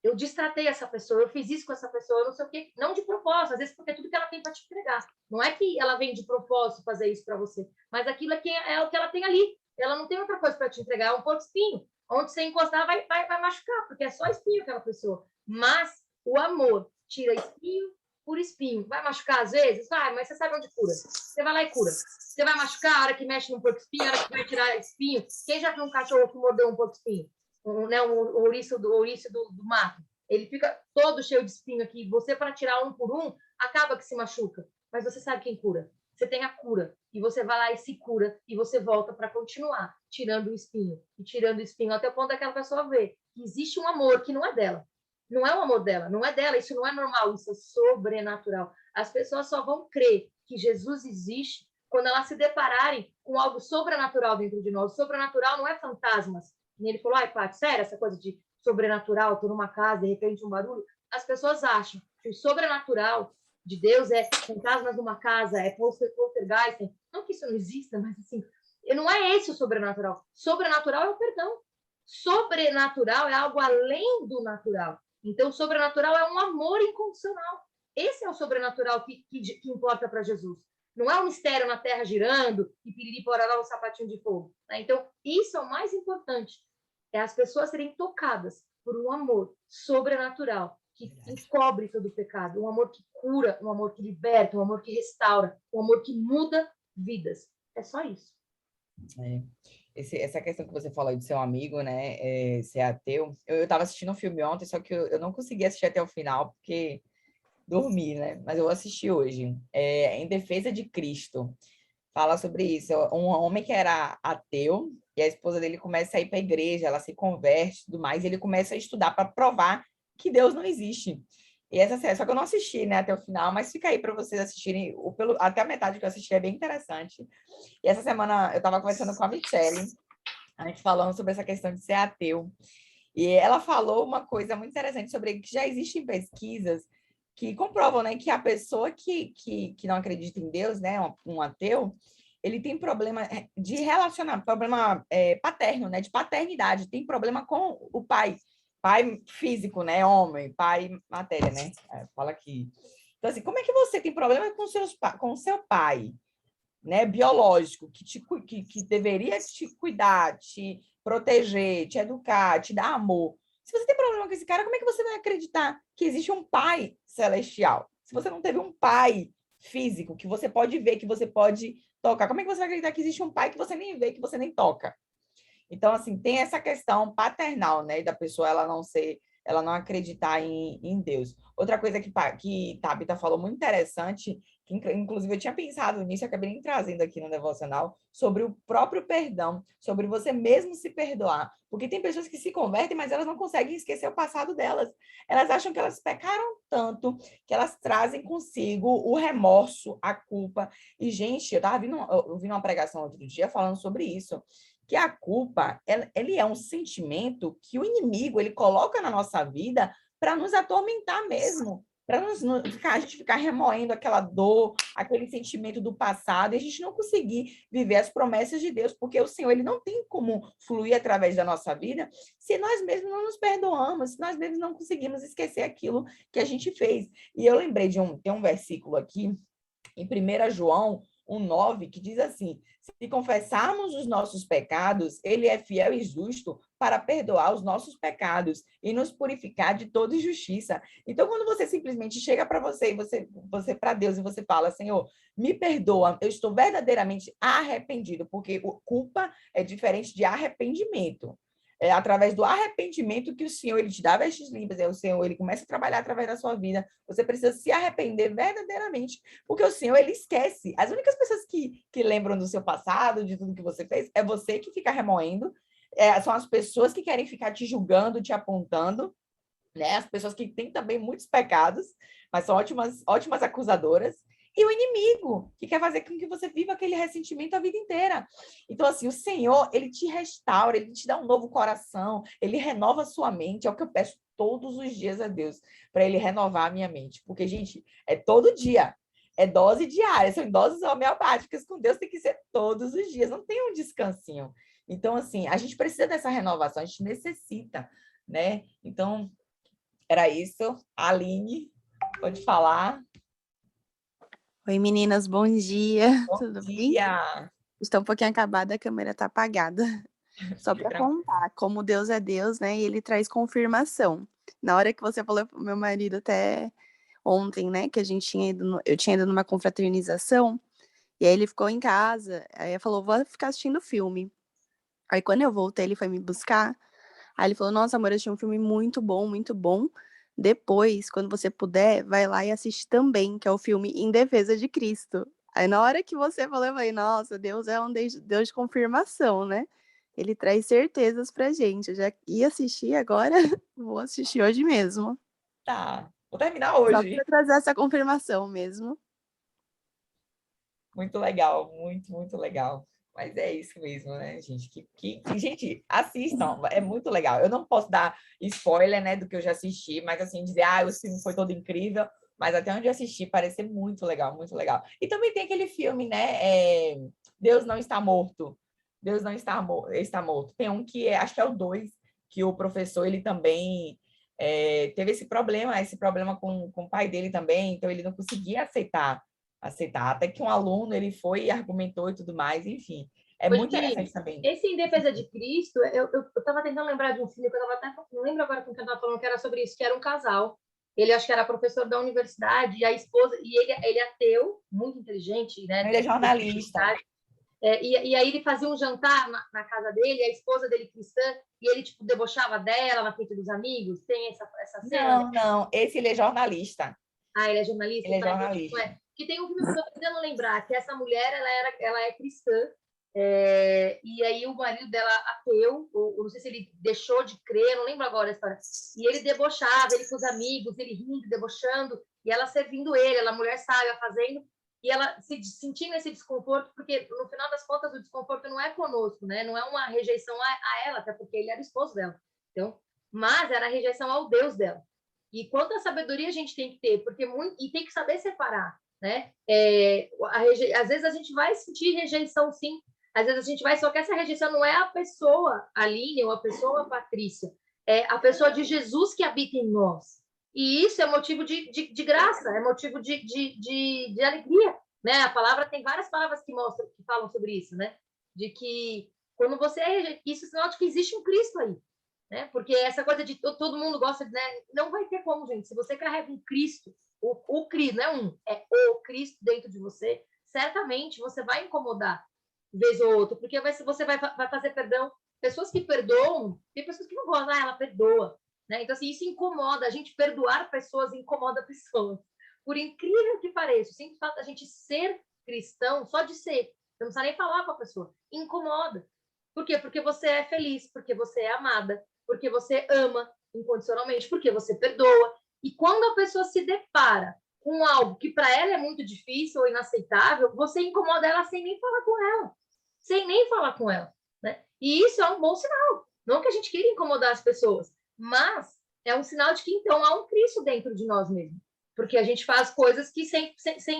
Eu destratei essa pessoa, eu fiz isso com essa pessoa, eu não sei o quê, não de propósito, às vezes porque é tudo que ela tem para te entregar. Não é que ela vem de propósito fazer isso para você, mas aquilo é o que ela tem ali. Ela não tem outra coisa para te entregar, é um porco espinho. Onde você encostar vai machucar, porque é só espinho aquela pessoa. Mas o amor tira espinho por espinho. Vai machucar às vezes? Vai, mas você sabe onde cura. Você vai lá e cura. Você vai machucar a hora que mexe num porco espinho, a hora que vai tirar espinho. Quem já viu um cachorro que mordeu um porco espinho? O ouriço do mato. Ele fica todo cheio de espinho aqui. Você, para tirar um por um, acaba que se machuca. Mas você sabe quem cura. Você tem a cura. E você vai lá e se cura. E você volta para continuar tirando o espinho. E tirando o espinho. Até o ponto daquela pessoa ver que existe um amor que não é dela. Não é o amor dela. Não é dela. Isso não é normal. Isso é sobrenatural. As pessoas só vão crer que Jesus existe quando elas se depararem com algo sobrenatural dentro de nós. O sobrenatural não é fantasmas. E ele falou, Paty, sério, essa coisa de sobrenatural, tô numa casa, de repente um barulho. as pessoas acham que o sobrenatural de Deus é fantasmas numa casa, é poltergeist. Não que isso não exista, mas assim, não é esse o sobrenatural. Sobrenatural é o perdão. Sobrenatural é algo além do natural. Então, sobrenatural é um amor incondicional. Esse é o sobrenatural que importa para Jesus. Não é um mistério na terra girando e piriri porará um sapatinho de fogo. Né? Então, isso é o mais importante. É as pessoas serem tocadas por um amor sobrenatural que encobre todo o pecado. Um amor que cura, um amor que liberta, um amor que restaura, um amor que muda vidas. É só isso. Essa questão que você falou de ser um amigo, né, ser ateu. Eu estava assistindo um filme ontem, só que eu não consegui assistir até o final, porque dormi, né? Mas eu assisti hoje. Em Defesa de Cristo. Fala sobre isso. Um homem que era ateu, e a esposa dele começa a ir para a igreja, ela se converte e tudo mais, e ele começa a estudar para provar que Deus não existe. E essa série, só que eu não assisti, né, até o final, mas fica aí para vocês assistirem, até a metade que eu assisti é bem interessante. E essa semana eu estava conversando com a Michelle, a gente falando sobre essa questão de ser ateu. E ela falou uma coisa muito interessante sobre que já existem pesquisas que comprovam, né, que a pessoa que não acredita em Deus, né, um ateu, ele tem problema de relacionamento, problema paterno, né, de paternidade, tem problema com o pai físico, né, homem, pai matéria, né, fala aqui. Então, assim, como é que você tem problema com o seu pai, né, biológico, que deveria te cuidar, te proteger, te educar, te dar amor? Se você tem problema com esse cara, como é que você vai acreditar que existe um pai celestial? Se você não teve um pai físico que você pode ver, que você pode tocar, como é que você vai acreditar que existe um pai que você nem vê, que você nem toca? Então, assim, tem essa questão paternal, né, da pessoa ela não acreditar em Deus. Outra coisa que Tabita falou muito interessante, que inclusive eu tinha pensado nisso, acabei nem trazendo aqui no devocional, sobre o próprio perdão, sobre você mesmo se perdoar. Porque tem pessoas que se convertem, mas elas não conseguem esquecer o passado delas. Elas acham que elas pecaram tanto que elas trazem consigo o remorso, a culpa. E, gente, eu vi uma pregação outro dia falando sobre isso, que a culpa, ele é um sentimento que o inimigo ele coloca na nossa vida para nos atormentar mesmo, para a gente ficar remoendo aquela dor, aquele sentimento do passado, e a gente não conseguir viver as promessas de Deus, porque o Senhor ele não tem como fluir através da nossa vida se nós mesmos não nos perdoamos, se nós mesmos não conseguimos esquecer aquilo que a gente fez. E eu lembrei tem um versículo aqui, em 1 João 1,9, que diz assim: se confessarmos os nossos pecados, ele é fiel e justo para perdoar os nossos pecados e nos purificar de toda injustiça. Então, quando você simplesmente chega para você, você para Deus, e você fala: Senhor, me perdoa, eu estou verdadeiramente arrependido, porque culpa é diferente de arrependimento. É através do arrependimento que o Senhor ele te dá vestes limpas, o Senhor ele começa a trabalhar através da sua vida. Você precisa se arrepender verdadeiramente, porque o Senhor ele esquece. As únicas pessoas que lembram do seu passado, de tudo que você fez, é você que fica remoendo, são as pessoas que querem ficar te julgando, te apontando, né? As pessoas que têm também muitos pecados, mas são ótimas acusadoras. E o inimigo, que quer fazer com que você viva aquele ressentimento a vida inteira. Então, assim, o Senhor, ele te restaura, ele te dá um novo coração, ele renova a sua mente. É o que eu peço todos os dias a Deus, para ele renovar a minha mente. Porque, gente, é todo dia. É dose diária, são doses homeopáticas. Com Deus tem que ser todos os dias, não tem um descansinho. Então, assim, a gente precisa dessa renovação, a gente necessita, né? Então, era isso. Aline, pode falar. Oi, meninas, bom dia. Bom Tudo dia. bem? Estou um pouquinho acabada, a câmera tá apagada. Só para contar como Deus é Deus, né? E ele traz confirmação. Na hora que você falou pro meu marido até ontem, né, que eu tinha ido numa confraternização, e aí ele ficou em casa, aí ele falou: "Vou ficar assistindo filme". Aí quando eu voltei, ele foi me buscar. Aí ele falou: "Nossa, amor, eu assisti um filme muito bom, muito bom. Depois, quando você puder, vai lá e assiste também, que é o filme Em Defesa de Cristo". Aí na hora que você falou, eu falei: "Nossa, Deus é um Deus de confirmação, né? Ele traz certezas pra gente. Eu já ia assistir agora, vou assistir hoje mesmo. Tá, vou terminar Só hoje. pra trazer essa confirmação mesmo". Muito legal, muito, muito legal. Mas é isso mesmo, né, gente? Gente, assistam, é muito legal. Eu não posso dar spoiler, né, do que eu já assisti, mas assim, dizer, o filme foi todo incrível, mas até onde eu assisti parece ser muito legal, muito legal. E também tem aquele filme, né, Deus Não Está Morto. Deus Não Está Morto. Tem um que acho que é o 2, que o professor, ele também teve esse problema com o pai dele também, então ele não conseguia aceitar. Até que um aluno ele foi e argumentou e tudo mais, enfim. É muito interessante também. Esse Em Defesa de Cristo, eu estava tentando lembrar de um filme que eu estava até, não lembro agora com quem eu estava falando, que era sobre isso, que era um casal. Ele acho que era professor da universidade, e a esposa, e ele é ateu, muito inteligente, né? Ele é jornalista. E aí ele fazia um jantar na casa dele, a esposa dele cristã, e ele, tipo, debochava dela na frente dos amigos. Tem essa cena? Não. Esse ele é jornalista. Ele é jornalista? Ele é jornalista. Que tem um filme que eu estou tentando lembrar, que essa mulher, ela é cristã, e aí o marido dela ateu, ou não sei se ele deixou de crer, não lembro agora a história. E ele debochava, ele com os amigos, ele rindo, debochando, e ela servindo ele, a mulher sábia fazendo, e ela se sentindo esse desconforto, porque no final das contas o desconforto não é conosco, né? Não é uma rejeição a ela, até porque ele era esposo dela. Então, mas era a rejeição ao Deus dela. E quanta sabedoria a gente tem que ter, e tem que saber separar, né? Às vezes a gente vai sentir rejeição, sim. Às vezes a gente vai, só que essa rejeição não é a pessoa Aline ou a pessoa Patrícia, é a pessoa de Jesus que habita em nós. E isso é motivo de graça, é motivo de alegria, né? A palavra tem várias palavras que falam sobre isso, né? De que quando você é rejeitado, isso é sinal de que existe um Cristo aí, né? Porque essa coisa de todo mundo gosta, né? Não vai ter como, gente. Se você carrega um Cristo, o Cristo, não é o Cristo dentro de você, certamente você vai incomodar vez ou outra, porque você vai fazer perdão. Pessoas que perdoam, tem pessoas que não gostam, ela perdoa, né? Então, assim, isso incomoda. A gente perdoar pessoas incomoda pessoas. Por incrível que pareça, o simples fato da gente ser cristão, só de ser, você não precisa nem falar com a pessoa, incomoda. Por quê? Porque você é feliz, porque você é amada, porque você ama incondicionalmente, porque você perdoa. E quando a pessoa se depara com algo que para ela é muito difícil ou inaceitável, você incomoda ela sem nem falar com ela. Sem nem falar com ela, né? E isso é um bom sinal. Não que a gente queira incomodar as pessoas, mas é um sinal de que, então, há um Cristo dentro de nós mesmos. Porque a gente faz coisas que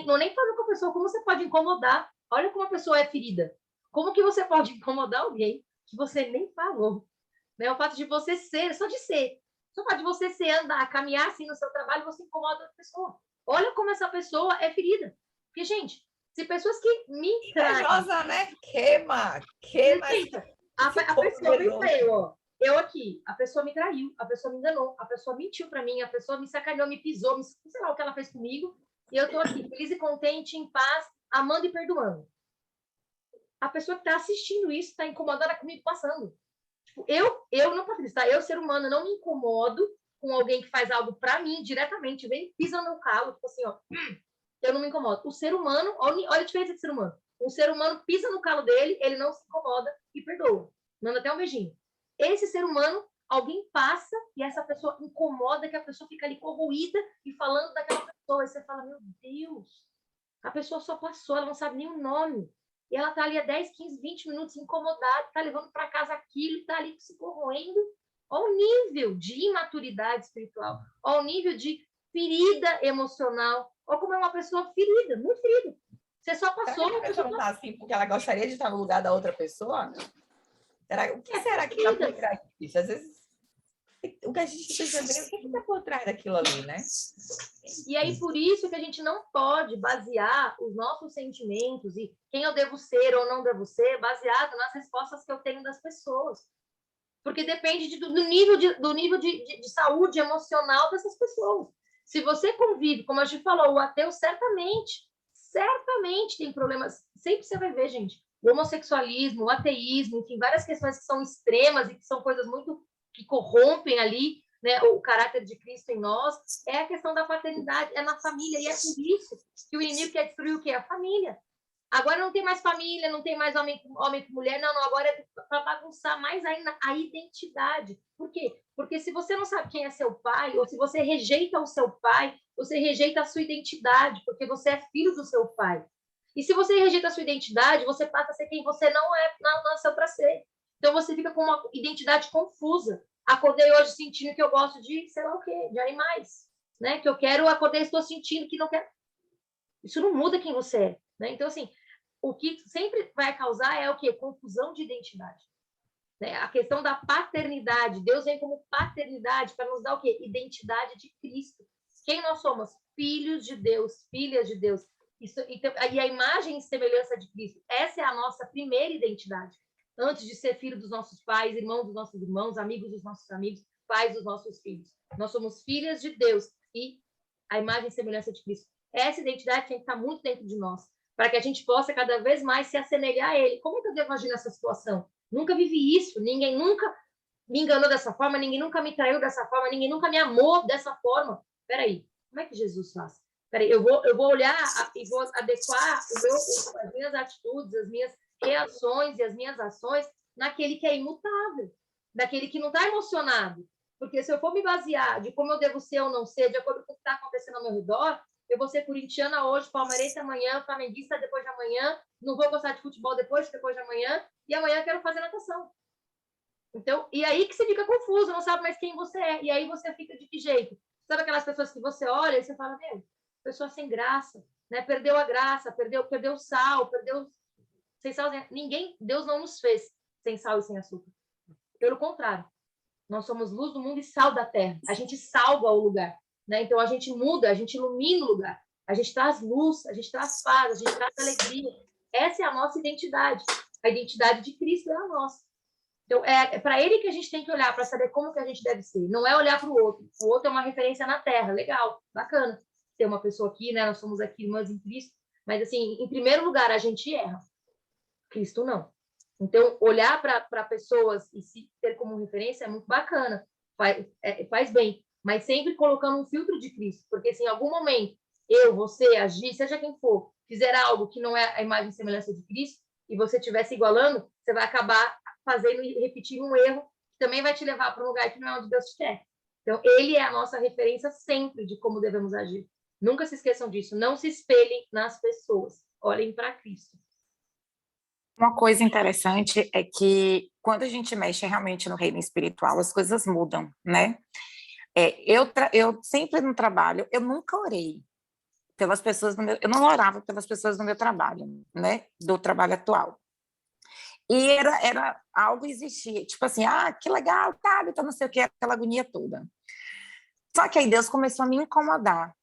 não nem falando com a pessoa, como você pode incomodar. Olha como a pessoa é ferida. Como que você pode incomodar alguém que você nem falou? Né? O fato de você ser, só de ser. Só o fato de você ser, andar, caminhar assim no seu trabalho, você incomoda a pessoa. Olha como essa pessoa é ferida. Porque, gente, se pessoas que me traem... Invejosa, né? Queima. A pessoa me traiu, ó. Eu aqui, a pessoa me traiu, a pessoa me enganou, a pessoa mentiu para mim, a pessoa me sacaneou, me pisou, sei lá o que ela fez comigo, e eu tô aqui, feliz e contente, em paz, amando e perdoando. A pessoa que tá assistindo isso tá incomodada comigo passando. Tipo, eu não, Patrícia, tá? Eu, ser humano, não me incomodo com alguém que faz algo para mim diretamente, vem, pisa no meu calo, tipo assim, ó, eu não me incomodo. O ser humano, olha a diferença de ser humano. Um ser humano pisa no calo dele, ele não se incomoda e perdoa. Manda até um beijinho. Esse ser humano, alguém passa e essa pessoa incomoda, que a pessoa fica ali corroída e falando daquela pessoa. E você fala, meu Deus, a pessoa só passou, ela não sabe nem o nome. E ela tá ali há 10, 15, 20 minutos incomodada, tá levando para casa aquilo, tá ali se corroendo. Olha o nível de imaturidade espiritual, olha o nível de ferida emocional, ou como é uma pessoa ferida, muito ferida. Você só passou... Será que a pessoa não tá assim porque ela gostaria de estar no lugar da outra pessoa? O que será que está por trás disso? Às vezes, o que a gente precisa ver, o que está por trás daquilo ali, né? E aí, por isso que a gente não pode basear os nossos sentimentos e quem eu devo ser ou não devo ser, baseado nas respostas que eu tenho das pessoas. Porque depende do nível de saúde emocional dessas pessoas. Se você convive, como a gente falou, o ateu certamente tem problemas. Sempre você vai ver, gente, o homossexualismo, o ateísmo, enfim, várias questões que são extremas e que são coisas muito que corrompem ali, né, o caráter de Cristo em nós, é a questão da paternidade, é na família, e é por isso que o inimigo quer destruir o quê? A família. Agora não tem mais família, não tem mais homem com mulher, não, agora é para bagunçar mais ainda a identidade. Por quê? Porque se você não sabe quem é seu pai, ou se você rejeita o seu pai, você rejeita a sua identidade, porque você é filho do seu pai. E se você rejeita a sua identidade, você passa a ser quem você não nasceu para ser. Então você fica com uma identidade confusa. Acordei hoje sentindo que eu gosto de, sei lá o quê, de animais, né? Que eu quero, acordei estou sentindo que não quero. Isso não muda quem você é, né? Então, assim, o que sempre vai causar é o quê? Confusão de identidade. Né? A questão da paternidade. Deus vem como paternidade para nos dar o quê? Identidade de Cristo. Quem nós somos? Filhos de Deus, filhas de Deus. Isso, então, e a imagem e semelhança de Cristo. Essa é a nossa primeira identidade. Antes de ser filho dos nossos pais, irmão dos nossos irmãos, amigos dos nossos amigos, pais dos nossos filhos. Nós somos filhas de Deus e a imagem e semelhança de Cristo. Essa identidade tem que estar muito dentro de nós, para que a gente possa cada vez mais se assemelhar a Ele. Como é que eu devo agir nessa situação? Nunca vivi isso, ninguém nunca me enganou dessa forma, ninguém nunca me traiu dessa forma, ninguém nunca me amou dessa forma. Peraí, como é que Jesus faz? Peraí, eu vou olhar e vou adequar as minhas atitudes, as minhas reações e as minhas ações naquele que é imutável, daquele que não está emocionado. Porque se eu for me basear de como eu devo ser ou não ser, de acordo com o que está acontecendo ao meu redor, eu vou ser corintiana hoje, palmeirense amanhã, flamenguista depois de amanhã, não vou gostar de futebol depois de amanhã, e amanhã eu quero fazer natação. Então, e aí que você fica confuso, não sabe mais quem você é. E aí você fica de que jeito? Sabe aquelas pessoas que você olha e você fala, meu, pessoa sem graça, né? Perdeu a graça, perdeu o sal, perdeu sem sal. Ninguém, Deus não nos fez sem sal e sem açúcar. Pelo contrário, nós somos luz do mundo e sal da terra. A gente salva o lugar, né? Então a gente muda, a gente ilumina o lugar. A gente traz luz, a gente traz paz, a gente traz alegria. Essa é a nossa identidade. A identidade de Cristo é a nossa. Então, é para ele que a gente tem que olhar para saber como que a gente deve ser. Não é olhar para o outro. O outro é uma referência na terra. Legal, bacana. Ter uma pessoa aqui, né? Nós somos aqui irmãs em Cristo. Mas, assim, em primeiro lugar, a gente erra. Cristo não. Então, olhar para pessoas e se ter como referência é muito bacana. Faz bem. Mas sempre colocando um filtro de Cristo. Porque se em algum momento eu, você, agir, seja quem for, fizer algo que não é a imagem e semelhança de Cristo, e você estiver se igualando, você vai acabar fazendo e repetindo um erro que também vai te levar para um lugar que não é onde Deus te quer. Então, ele é a nossa referência sempre de como devemos agir. Nunca se esqueçam disso. Não se espelhem nas pessoas. Olhem para Cristo. Uma coisa interessante é que quando a gente mexe realmente no reino espiritual, as coisas mudam, né? Eu sempre no trabalho, eu nunca orei pelas pessoas eu não orava pelas pessoas do meu trabalho, né? Do trabalho atual. E era algo existia, tipo assim, que legal, tá, então não sei o que, aquela agonia toda. Só que aí Deus começou a me incomodar,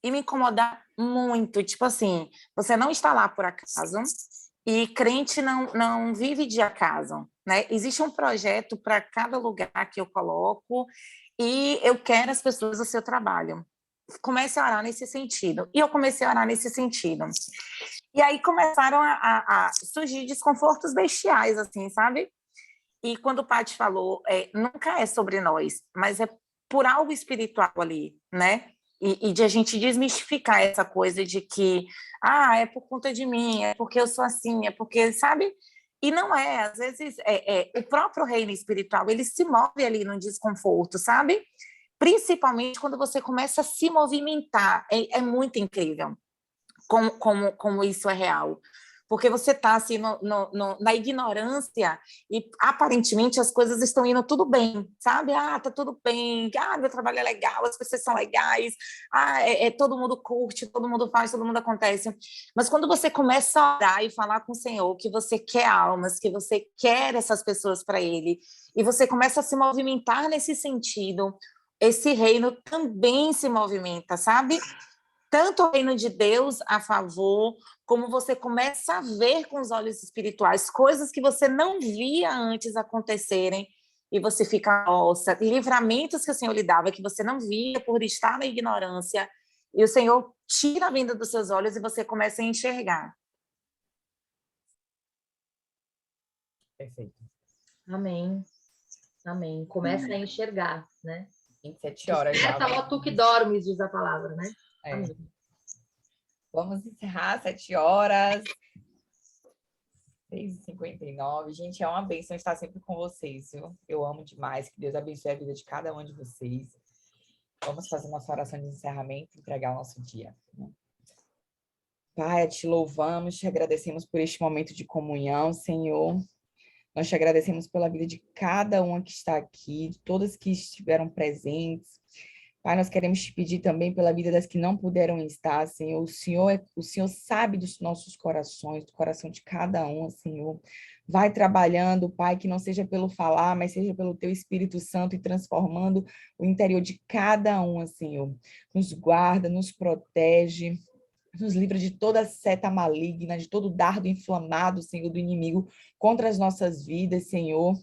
e me incomodar muito, tipo assim, você não está lá por acaso, e crente não vive de acaso, né? Existe um projeto para cada lugar que eu coloco, e eu quero as pessoas do seu trabalho. Comece a orar nesse sentido. E eu comecei a orar nesse sentido. E aí começaram a surgir desconfortos bestiais, assim, sabe? E quando o Paty falou, nunca é sobre nós, mas é por algo espiritual ali, né? E de a gente desmistificar essa coisa de que, é por conta de mim, é porque eu sou assim, é porque, sabe? E não é, às vezes, o próprio reino espiritual, ele se move ali no desconforto, sabe? Principalmente quando você começa a se movimentar, é muito incrível como isso é real. Porque você está assim, na ignorância e aparentemente as coisas estão indo tudo bem, sabe? Tá tudo bem, meu trabalho é legal, as pessoas são legais, todo mundo curte, todo mundo faz, todo mundo acontece. Mas quando você começa a orar e falar com o Senhor que você quer almas, que você quer essas pessoas para Ele, e você começa a se movimentar nesse sentido, esse reino também se movimenta, sabe? Tanto o reino de Deus a favor, como você começa a ver com os olhos espirituais coisas que você não via antes acontecerem, e você fica, nossa, livramentos que o Senhor lhe dava, que você não via por estar na ignorância, e o Senhor tira a venda dos seus olhos e você começa a enxergar. Perfeito. Amém. Amém. Começa a enxergar, né? 27 horas já. Desperta, ó tu que dormes, diz a palavra, né? Amém. Vamos encerrar, 7 horas. 6h59. Gente, é uma bênção estar sempre com vocês, viu? Eu amo demais. Que Deus abençoe a vida de cada um de vocês. Vamos fazer nossa oração de encerramento e entregar o nosso dia, né? Pai, te louvamos, te agradecemos por este momento de comunhão, Senhor. Nós te agradecemos pela vida de cada uma que está aqui, de todas que estiveram presentes. Pai, nós queremos te pedir também pela vida das que não puderam estar, Senhor. O Senhor sabe dos nossos corações, do coração de cada um, Senhor. Vai trabalhando, Pai, que não seja pelo falar, mas seja pelo teu Espírito Santo e transformando o interior de cada um, Senhor. Nos guarda, nos protege, nos livra de toda seta maligna, de todo dardo inflamado, Senhor, do inimigo contra as nossas vidas, Senhor.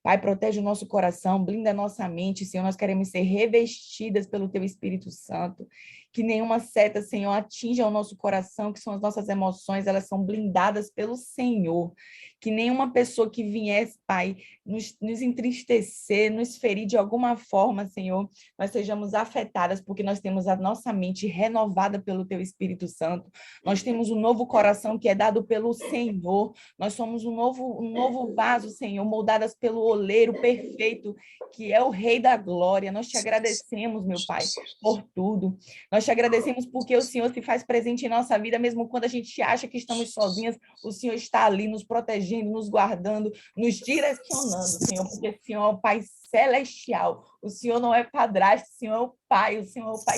Pai, protege o nosso coração, blinda a nossa mente, Senhor. Nós queremos ser revestidas pelo Teu Espírito Santo. Que nenhuma seta, Senhor, atinja o nosso coração, que são as nossas emoções, elas são blindadas pelo Senhor. Que nenhuma pessoa que viesse, Pai, nos entristecer, nos ferir de alguma forma, Senhor, nós sejamos afetadas, porque nós temos a nossa mente renovada pelo Teu Espírito Santo. Nós temos um novo coração que é dado pelo Senhor. Nós somos um novo vaso, Senhor, moldadas pelo oleiro perfeito, que é o Rei da Glória. Nós te agradecemos, meu Pai, por tudo. Nós te agradecemos porque o Senhor se faz presente em nossa vida, mesmo quando a gente acha que estamos sozinhas, o Senhor está ali nos protegendo, nos guardando, nos direcionando, Senhor, porque o Senhor é o Pai celestial. O Senhor não é padrasto, o Senhor é o Pai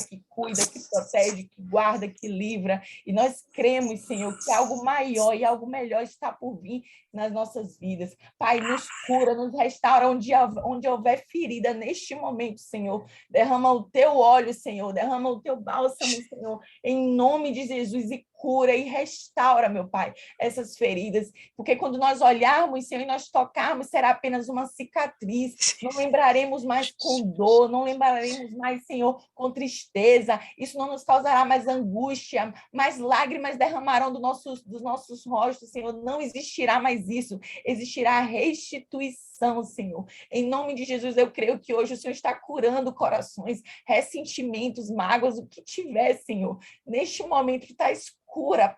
que cuida, que protege, que guarda, que livra. E nós cremos, Senhor, que algo maior e algo melhor está por vir nas nossas vidas. Pai, nos cura, nos restaura onde houver ferida neste momento, Senhor. Derrama o teu óleo, Senhor, derrama o teu bálsamo, Senhor, em nome de Jesus, e cura e restaura, meu Pai, essas feridas. Porque quando nós olharmos, Senhor, e nós tocarmos, será apenas uma cicatriz. Não lembraremos mais com dor, não lembraremos mais, Senhor, com tristeza. Isso não nos causará mais angústia, mais lágrimas derramarão dos nossos rostos, Senhor. Não existirá mais isso. Existirá restituição, Senhor. Em nome de Jesus, eu creio que hoje o Senhor está curando corações, ressentimentos, mágoas, o que tiver, Senhor. Neste momento que traz cura,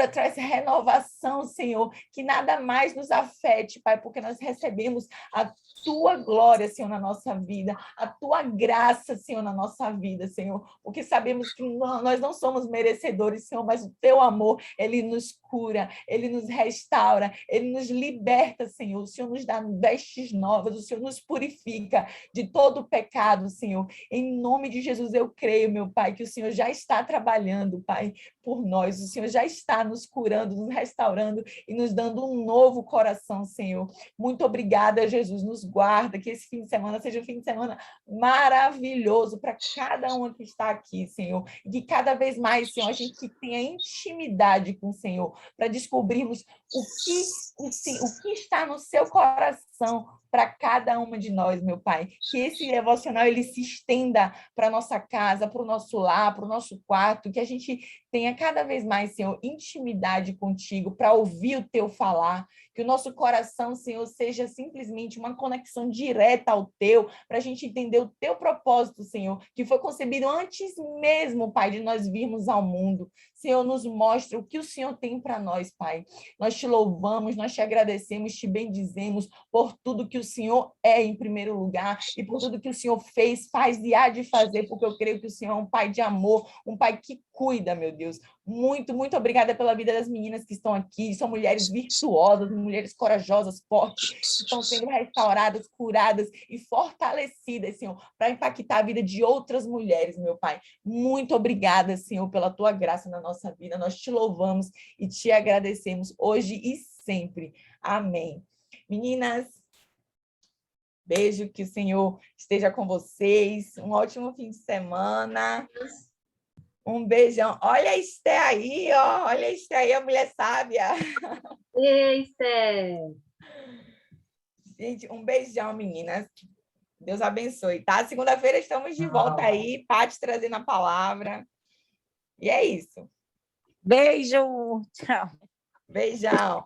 traz renovação, Senhor, que nada mais nos afete, Pai, porque nós recebemos a tua glória, Senhor, na nossa vida, a tua graça, Senhor, na nossa vida, Senhor, porque sabemos que nós não somos merecedores, Senhor, mas o teu amor, ele nos cura, ele nos restaura, ele nos liberta, Senhor, o Senhor nos dá vestes novas, o Senhor nos purifica de todo o pecado, Senhor. Em nome de Jesus, eu creio, meu Pai, que o Senhor já está trabalhando, Pai, por nós, o Senhor já está nos curando, nos restaurando e nos dando um novo coração, Senhor. Muito obrigada, Jesus, nos guarda, que esse fim de semana seja um fim de semana maravilhoso para cada um que está aqui, Senhor, e que cada vez mais, Senhor, a gente tenha intimidade com o Senhor, para descobrirmos o que está no seu coração para cada uma de nós, meu Pai. Que esse devocional ele se estenda para a nossa casa, para o nosso lar, para o nosso quarto, que a gente tenha cada vez mais, Senhor, intimidade contigo, para ouvir o teu falar, que o nosso coração, Senhor, seja simplesmente uma conexão direta ao teu, para a gente entender o teu propósito, Senhor, que foi concebido antes mesmo, Pai, de nós virmos ao mundo. Senhor, nos mostra o que o Senhor tem para nós, Pai. Nós te louvamos, nós te agradecemos, te bendizemos por tudo que o Senhor é em primeiro lugar e por tudo que o Senhor fez, faz e há de fazer, porque eu creio que o Senhor é um Pai de amor, um Pai que cuida, meu Deus. Muito, muito obrigada pela vida das meninas que estão aqui. São mulheres virtuosas, mulheres corajosas, fortes, que estão sendo restauradas, curadas e fortalecidas, Senhor, para impactar a vida de outras mulheres, meu Pai. Muito obrigada, Senhor, pela tua graça na nossa vida. Nós te louvamos e te agradecemos hoje e sempre. Amém. Meninas, beijo, que o Senhor esteja com vocês. Um ótimo fim de semana. Um beijão. Olha a Esté aí, ó. Olha a Esté aí, a mulher sábia. Ei, Esté. Gente, um beijão, meninas. Deus abençoe, tá? Segunda-feira estamos de volta aí, Paty trazendo a palavra. E é isso. Beijo. Tchau. Beijão.